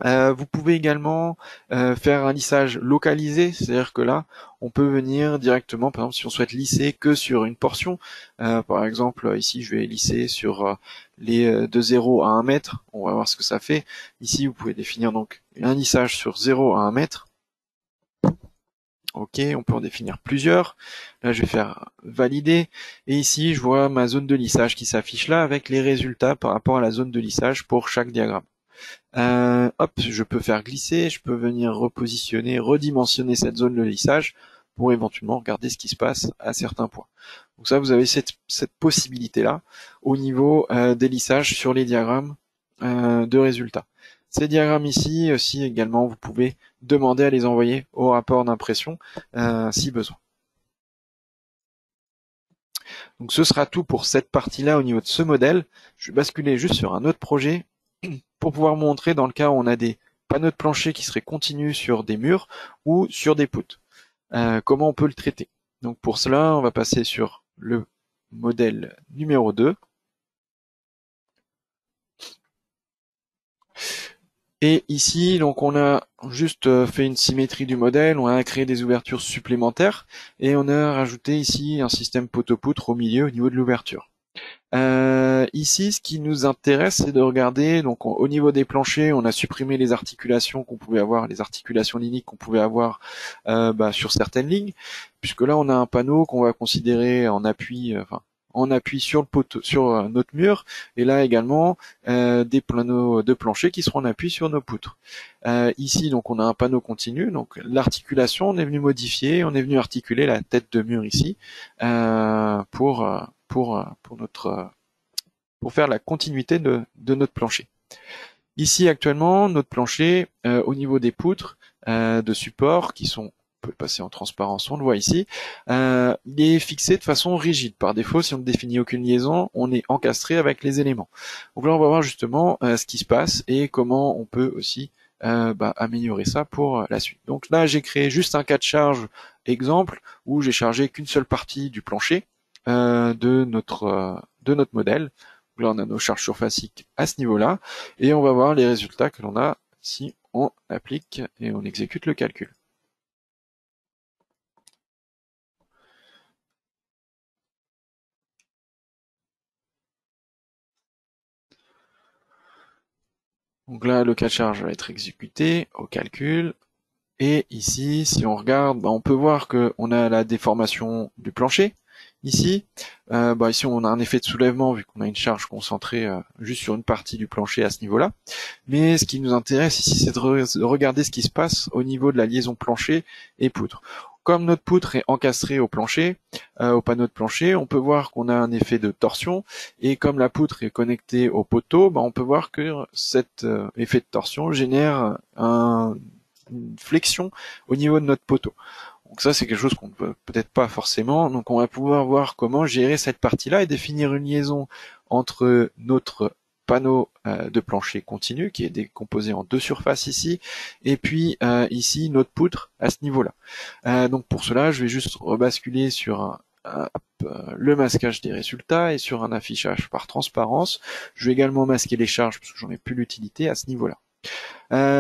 Vous pouvez également faire un lissage localisé, c'est-à-dire que là, on peut venir directement, par exemple, si on souhaite lisser que sur une portion, par exemple, ici, je vais lisser sur de 0 à 1 mètre, on va voir ce que ça fait. Ici, vous pouvez définir donc un lissage sur 0 à 1 mètre. Ok, on peut en définir plusieurs. Là, je vais faire valider. Et ici, je vois ma zone de lissage qui s'affiche là avec les résultats par rapport à la zone de lissage pour chaque diagramme. Hop, je peux faire glisser, je peux venir repositionner, redimensionner cette zone de lissage pour éventuellement regarder ce qui se passe à certains points. Donc ça, vous avez cette possibilité-là au niveau des lissages sur les diagrammes de résultats. Ces diagrammes ici aussi également, vous pouvez demander à les envoyer au rapport d'impression si besoin. Donc ce sera tout pour cette partie-là au niveau de ce modèle. Je vais basculer juste sur un autre projet pour pouvoir montrer dans le cas où on a des panneaux de plancher qui seraient continus sur des murs ou sur des poutres. Comment on peut le traiter. Donc pour cela, on va passer sur le modèle numéro 2. Et ici, donc on a juste fait une symétrie du modèle, on a créé des ouvertures supplémentaires et on a rajouté ici un système poteau-poutre au milieu au niveau de l'ouverture. Ici, ce qui nous intéresse, c'est de regarder, donc au niveau des planchers, on a supprimé les articulations qu'on pouvait avoir, les articulations linéiques qu'on pouvait avoir sur certaines lignes, puisque là, on a un panneau qu'on va considérer en appui, sur le poteau, sur notre mur, et là également des panneaux de plancher qui seront en appui sur nos poutres. Ici, donc, on a un panneau continu, donc l'articulation, on est venu modifier, on est venu articuler la tête de mur ici pour faire la continuité de notre plancher. Ici actuellement, notre plancher, au niveau des poutres de support qui sont, on peut le passer en transparence, on le voit ici, il est fixé de façon rigide. Par défaut, si on ne définit aucune liaison, on est encastré avec les éléments. Donc là, on va voir justement ce qui se passe et comment on peut aussi améliorer ça pour la suite. Donc là, j'ai créé juste un cas de charge exemple où j'ai chargé qu'une seule partie du plancher de notre modèle. là, on a nos charges surfaciques à ce niveau-là, et on va voir les résultats que l'on a si on applique et on exécute le calcul. Donc là, le cas de charge va être exécuté au calcul. Et ici, si on regarde, on peut voir qu'on a la déformation du plancher. Ici, ici on a un effet de soulèvement vu qu'on a une charge concentrée juste sur une partie du plancher à ce niveau-là. Mais ce qui nous intéresse ici, c'est de regarder ce qui se passe au niveau de la liaison plancher et poutre. Comme notre poutre est encastrée au plancher, au panneau de plancher, on peut voir qu'on a un effet de torsion, et comme la poutre est connectée au poteau, on peut voir que cet effet de torsion génère une flexion au niveau de notre poteau. Donc ça, c'est quelque chose qu'on ne peut peut-être pas forcément. Donc on va pouvoir voir comment gérer cette partie-là et définir une liaison entre notre panneau de plancher continu qui est décomposé en deux surfaces ici, et puis ici notre poutre à ce niveau-là. Donc pour cela, je vais juste rebasculer sur le masquage des résultats et sur un affichage par transparence. Je vais également masquer les charges parce que j'en ai plus l'utilité à ce niveau-là.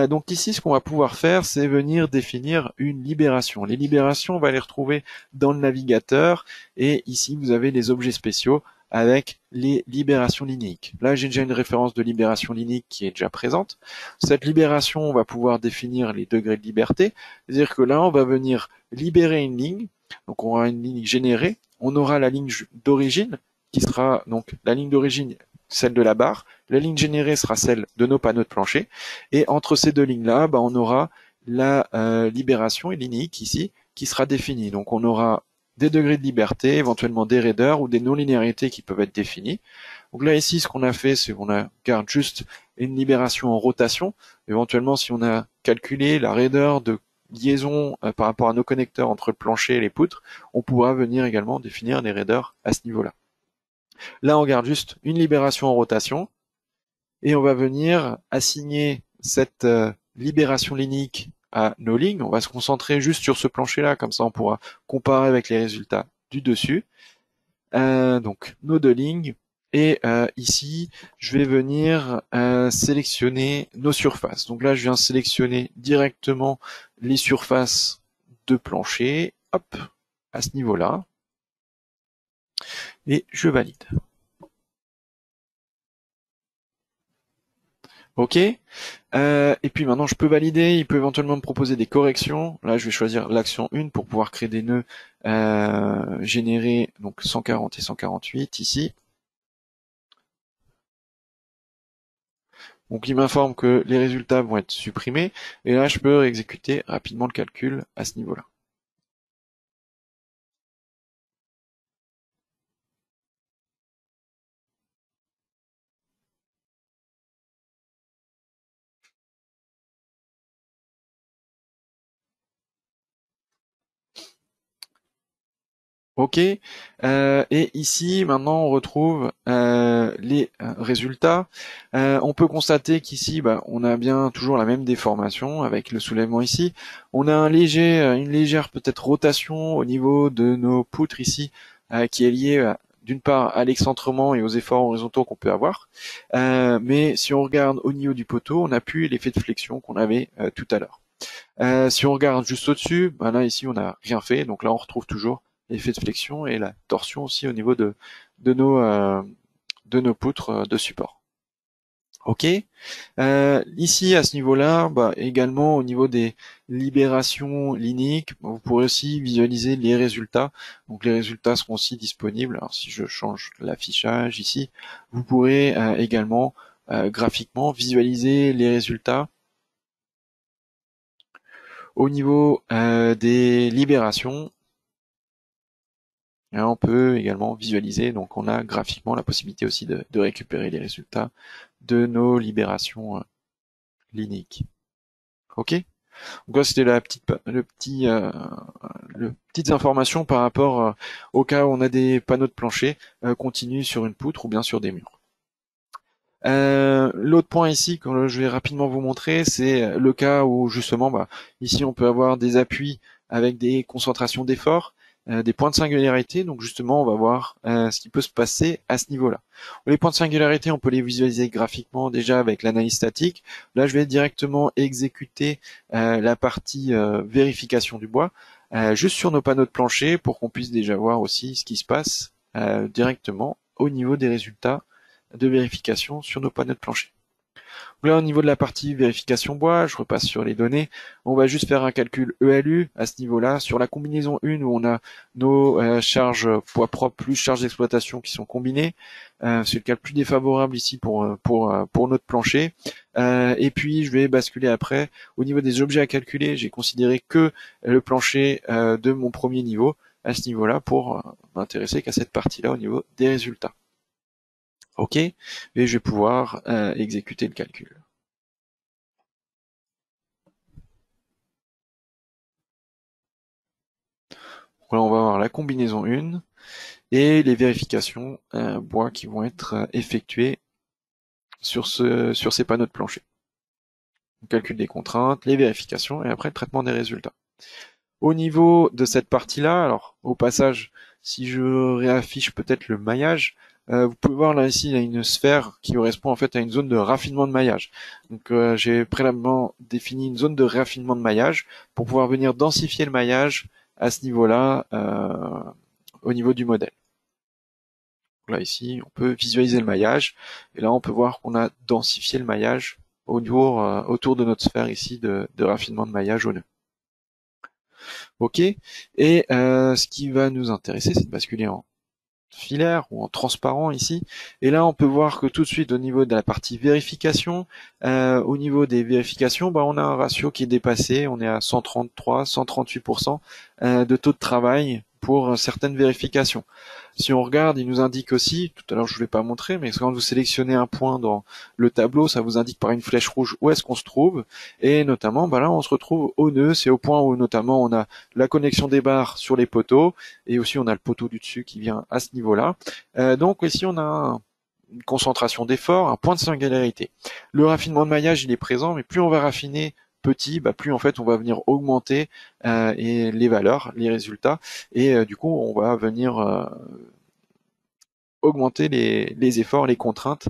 Donc ici, ce qu'on va pouvoir faire, c'est venir définir une libération. Les libérations, on va les retrouver dans le navigateur, et ici, vous avez les objets spéciaux avec les libérations linéiques. Là, j'ai déjà une référence de libération linéique qui est déjà présente. Cette libération, on va pouvoir définir les degrés de liberté, c'est-à-dire que là, on va venir libérer une ligne, donc on aura une ligne générée, on aura la ligne d'origine, qui sera donc la ligne d'origine, celle de la barre, la ligne générée sera celle de nos panneaux de plancher, et entre ces deux lignes-là, on aura la libération linéique ici, qui sera définie. Donc on aura des degrés de liberté, éventuellement des raideurs ou des non-linéarités qui peuvent être définies. Donc là ici, ce qu'on a fait, c'est qu'on garde juste une libération en rotation. Éventuellement, si on a calculé la raideur de liaison par rapport à nos connecteurs entre le plancher et les poutres, on pourra venir également définir des raideurs à ce niveau-là. Là, on garde juste une libération en rotation, et on va venir assigner cette libération linéique à nos lignes. On va se concentrer juste sur ce plancher-là, comme ça on pourra comparer avec les résultats du dessus. Donc nos deux lignes, et ici je vais venir sélectionner nos surfaces. Donc là je viens sélectionner directement les surfaces de plancher, hop, à ce niveau-là, et je valide. Ok. Et puis maintenant, je peux valider. Il peut éventuellement me proposer des corrections. Là, je vais choisir l'action 1 pour pouvoir créer des nœuds générés, donc 140 et 148 ici. Donc il m'informe que les résultats vont être supprimés. Et là, je peux exécuter rapidement le calcul à ce niveau-là. Ok, et ici maintenant on retrouve les résultats. On peut constater qu'ici on a bien toujours la même déformation avec le soulèvement ici. On a une légère peut-être rotation au niveau de nos poutres ici, qui est liée d'une part à l'excentrement et aux efforts horizontaux qu'on peut avoir. Mais si on regarde au niveau du poteau, on n'a plus l'effet de flexion qu'on avait tout à l'heure. Si on regarde juste au-dessus, là ici on n'a rien fait, donc là on retrouve toujours l'effet de flexion et la torsion aussi au niveau de nos poutres de support. Ok. Ici à ce niveau-là, également au niveau des libérations linéiques, vous pourrez aussi visualiser les résultats. Donc les résultats seront aussi disponibles. Alors si je change l'affichage ici, vous pourrez également graphiquement visualiser les résultats au niveau des libérations. Et on peut également visualiser, donc on a graphiquement la possibilité aussi de récupérer les résultats de nos libérations linéiques. Ok. Donc là c'était le petites informations par rapport au cas où on a des panneaux de plancher continus sur une poutre ou bien sur des murs. L'autre point ici que je vais rapidement vous montrer, c'est le cas où justement ici on peut avoir des appuis avec des concentrations d'efforts. des points de singularité. Donc justement, on va voir ce qui peut se passer à ce niveau-là. Les points de singularité, on peut les visualiser graphiquement déjà avec l'analyse statique. Là, je vais directement exécuter la partie vérification du bois juste sur nos panneaux de plancher pour qu'on puisse déjà voir aussi ce qui se passe directement au niveau des résultats de vérification sur nos panneaux de plancher. Là, au niveau de la partie vérification bois, je repasse sur les données. On va juste faire un calcul ELU à ce niveau-là. Sur la combinaison 1, où on a nos charges poids propres plus charges d'exploitation qui sont combinées. C'est le cas le plus défavorable ici pour notre plancher. Et puis, je vais basculer après. Au niveau des objets à calculer, j'ai considéré que le plancher de mon premier niveau à ce niveau-là pour m'intéresser qu'à cette partie-là au niveau des résultats. OK, et je vais pouvoir exécuter le calcul. Donc là, on va avoir la combinaison 1 et les vérifications bois qui vont être effectuées sur ces panneaux de plancher. On calcule des contraintes, les vérifications et après le traitement des résultats. Au niveau de cette partie-là, alors au passage, si je réaffiche peut-être le maillage, vous pouvez voir là ici, il y a une sphère qui correspond en fait à une zone de raffinement de maillage. Donc j'ai préalablement défini une zone de raffinement de maillage pour pouvoir venir densifier le maillage à ce niveau-là au niveau du modèle. Donc là ici, on peut visualiser le maillage et là on peut voir qu'on a densifié le maillage autour de notre sphère ici de raffinement de maillage au nœud. OK. Et ce qui va nous intéresser, c'est de basculer en filaire ou en transparent ici. Et là, on peut voir que tout de suite, au niveau de la partie vérification, au niveau des vérifications, on a un ratio qui est dépassé. On est à 133, 138% de taux de travail pour certaines vérifications. Si on regarde, il nous indique aussi, tout à l'heure je ne vous l'ai pas montré, mais quand vous sélectionnez un point dans le tableau, ça vous indique par une flèche rouge où est-ce qu'on se trouve. Et notamment, là on se retrouve au nœud, c'est au point où notamment on a la connexion des barres sur les poteaux, et aussi on a le poteau du dessus qui vient à ce niveau-là. Donc ici on a une concentration d'effort, un point de singularité. Le raffinement de maillage, il est présent, mais plus on va raffiner petit, plus en fait on va venir augmenter et les valeurs, les résultats, et du coup on va venir augmenter les efforts, les contraintes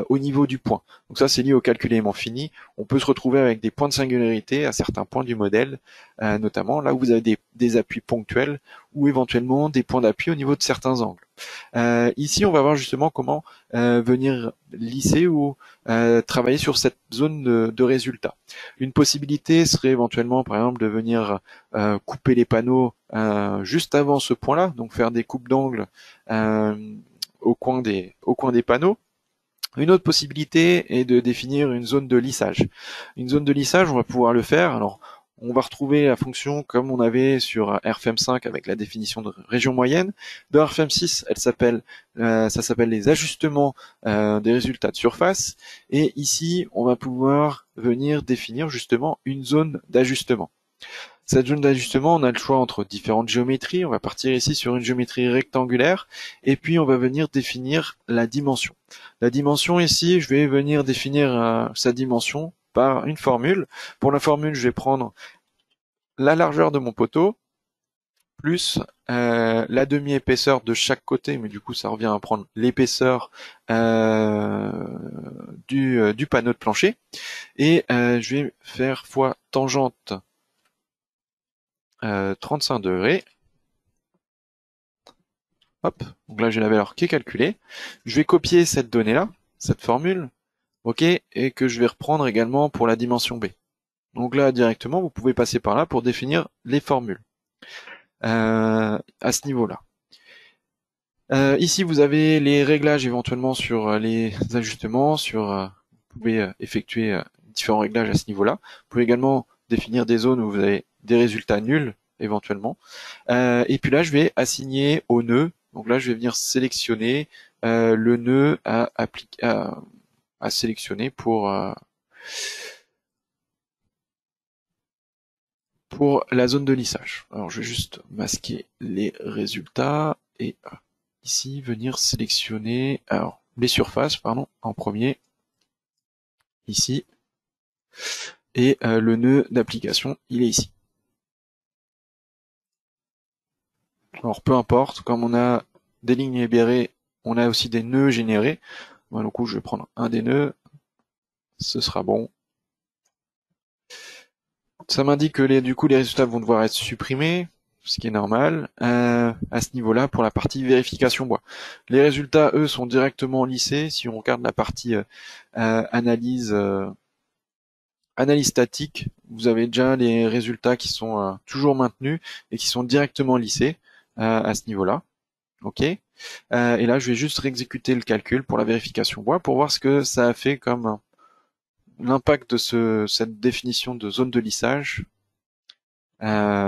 au niveau du point. Donc ça, c'est lié au calcul élément fini. On peut se retrouver avec des points de singularité à certains points du modèle, notamment là où vous avez des appuis ponctuels ou éventuellement des points d'appui au niveau de certains angles. Ici, on va voir justement comment venir lisser ou travailler sur cette zone de résultat. Une possibilité serait éventuellement, par exemple, de venir couper les panneaux juste avant ce point-là, donc faire des coupes d'angle au coin des panneaux. Une autre possibilité est de définir une zone de lissage. Une zone de lissage, on va pouvoir le faire. Alors, on va retrouver la fonction comme on avait sur RFM5 avec la définition de région moyenne. Dans RFM6, ça s'appelle les ajustements des résultats de surface. Et ici, on va pouvoir venir définir justement une zone d'ajustement. Cette zone d'ajustement, on a le choix entre différentes géométries. On va partir ici sur une géométrie rectangulaire et puis on va venir définir la dimension. La dimension ici, je vais venir définir sa dimension par une formule. Pour la formule, je vais prendre la largeur de mon poteau plus la demi-épaisseur de chaque côté, mais du coup ça revient à prendre l'épaisseur du panneau de plancher. Et je vais faire fois tangente 35 degrés. Hop, donc là j'ai la valeur qui est calculée. Je vais copier cette donnée-là, cette formule, ok, et que je vais reprendre également pour la dimension B. Donc là directement, vous pouvez passer par là pour définir les formules à ce niveau-là. Ici vous avez les réglages éventuellement sur les ajustements, vous pouvez effectuer différents réglages à ce niveau-là. Vous pouvez également définir des zones où vous avez des résultats nuls éventuellement. Et puis là je vais assigner au nœud. Donc là, je vais venir sélectionner le nœud à sélectionner pour la zone de lissage. Alors, je vais juste masquer les résultats et ici venir sélectionner les surfaces, en premier ici, et le nœud d'application, il est ici. Alors peu importe, comme on a des lignes libérées, on a aussi des nœuds générés. Bon, du coup, je vais prendre un des nœuds, ce sera bon. Ça m'indique que du coup, les résultats vont devoir être supprimés, ce qui est normal, à ce niveau-là pour la partie vérification bois. Les résultats, eux, sont directement lissés. Si on regarde la partie analyse statique, vous avez déjà les résultats qui sont toujours maintenus et qui sont directement lissés à ce niveau-là. Ok. Et là, je vais juste réexécuter le calcul pour la vérification bois pour voir ce que ça a fait comme l'impact de cette définition de zone de lissage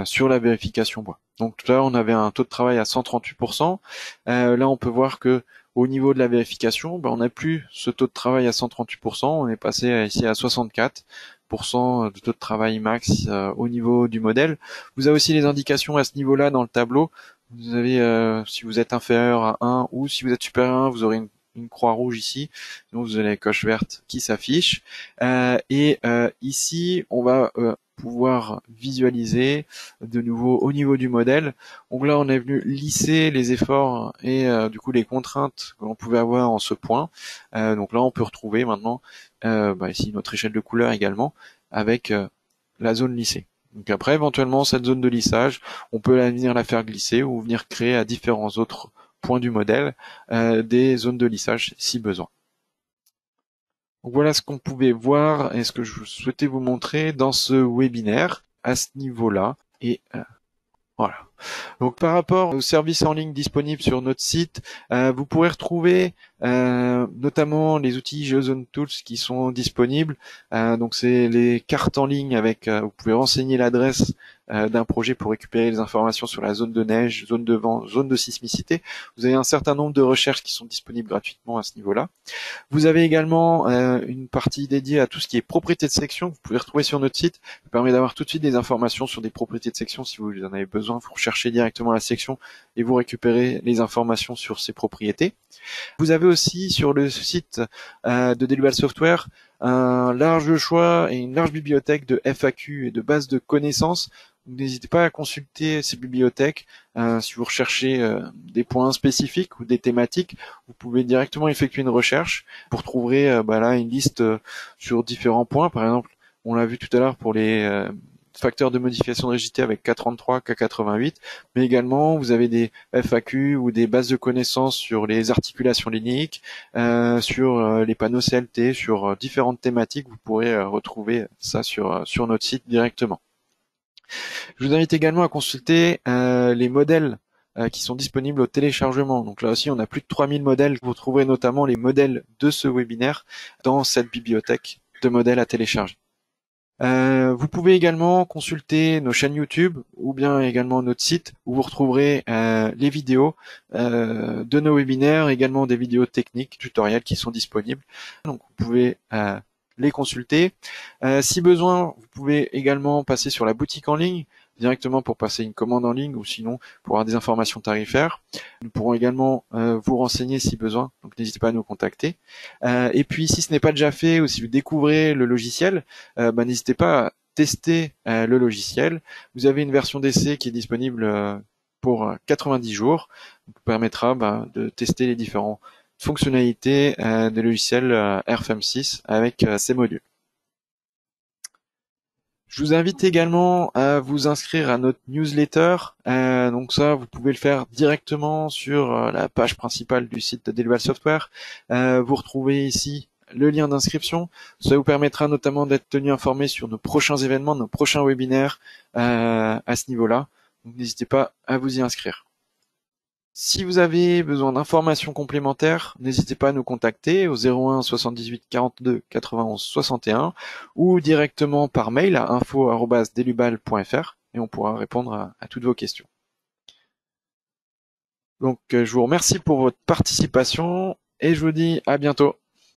sur la vérification bois. Donc tout à l'heure, on avait un taux de travail à 138%. Là, on peut voir que au niveau de la vérification, on n'a plus ce taux de travail à 138%. On est passé ici à 64% de taux de travail max au niveau du modèle. Vous avez aussi les indications à ce niveau-là dans le tableau. Vous avez, si vous êtes inférieur à 1 ou si vous êtes supérieur à 1, vous aurez une croix rouge ici. Donc vous avez la coche verte qui s'affiche. Ici, on va pouvoir visualiser de nouveau au niveau du modèle. Donc là, on est venu lisser les efforts et du coup les contraintes que l'on pouvait avoir en ce point. Donc là, on peut retrouver maintenant ici notre échelle de couleur également avec la zone lissée. Donc après, éventuellement, cette zone de lissage, on peut venir la faire glisser ou venir créer à différents autres points du modèle des zones de lissage si besoin. Donc voilà ce qu'on pouvait voir et ce que je souhaitais vous montrer dans ce webinaire à ce niveau-là. Et voilà. Donc par rapport aux services en ligne disponibles sur notre site, vous pourrez retrouver notamment les outils GeoZone Tools qui sont disponibles. Donc c'est les cartes en ligne avec, vous pouvez renseigner l'adresse d'un projet pour récupérer les informations sur la zone de neige, zone de vent, zone de sismicité. Vous avez un certain nombre de recherches qui sont disponibles gratuitement à ce niveau-là. Vous avez également une partie dédiée à tout ce qui est propriété de section. Vous pouvez retrouver sur notre site. Ça permet d'avoir tout de suite des informations sur des propriétés de section. Si vous en avez besoin, vous recherchez directement la section et vous récupérez les informations sur ces propriétés. Vous avez aussi sur le site de Delubal Software un large choix et une large bibliothèque de FAQ et de bases de connaissances. N'hésitez pas à consulter ces bibliothèques si vous recherchez des points spécifiques ou des thématiques. Vous pouvez directement effectuer une recherche. Vous trouverez là une liste sur différents points. Par exemple, on l'a vu tout à l'heure pour les facteurs de modification de rigidité avec K33, K88, mais également vous avez des FAQ ou des bases de connaissances sur les articulations linéiques, sur les panneaux CLT, sur différentes thématiques. Vous pourrez retrouver ça sur notre site directement. Je vous invite également à consulter les modèles qui sont disponibles au téléchargement. Donc là aussi, on a plus de 3000 modèles. Vous trouverez notamment les modèles de ce webinaire dans cette bibliothèque de modèles à télécharger. Vous pouvez également consulter nos chaînes YouTube ou bien également notre site où vous retrouverez les vidéos de nos webinaires, également des vidéos techniques, tutoriels qui sont disponibles. Donc vous pouvez les consulter. Si besoin, vous pouvez également passer sur la boutique en ligne directement pour passer une commande en ligne ou sinon pour avoir des informations tarifaires. Nous pourrons également vous renseigner si besoin, donc n'hésitez pas à nous contacter. Et puis si ce n'est pas déjà fait ou si vous découvrez le logiciel, n'hésitez pas à tester le logiciel. Vous avez une version d'essai qui est disponible pour 90 jours, qui vous permettra de tester les différentes fonctionnalités des logiciels RFM6 avec ces modules. Je vous invite également à vous inscrire à notre newsletter. Donc ça, vous pouvez le faire directement sur la page principale du site de Delubal Software. Vous retrouvez ici le lien d'inscription. Ça vous permettra notamment d'être tenu informé sur nos prochains événements, nos prochains webinaires à ce niveau-là. Donc n'hésitez pas à vous y inscrire. Si vous avez besoin d'informations complémentaires, n'hésitez pas à nous contacter au 01 78 42 91 61 ou directement par mail à info@delubal.fr et on pourra répondre à toutes vos questions. Donc je vous remercie pour votre participation et je vous dis à bientôt.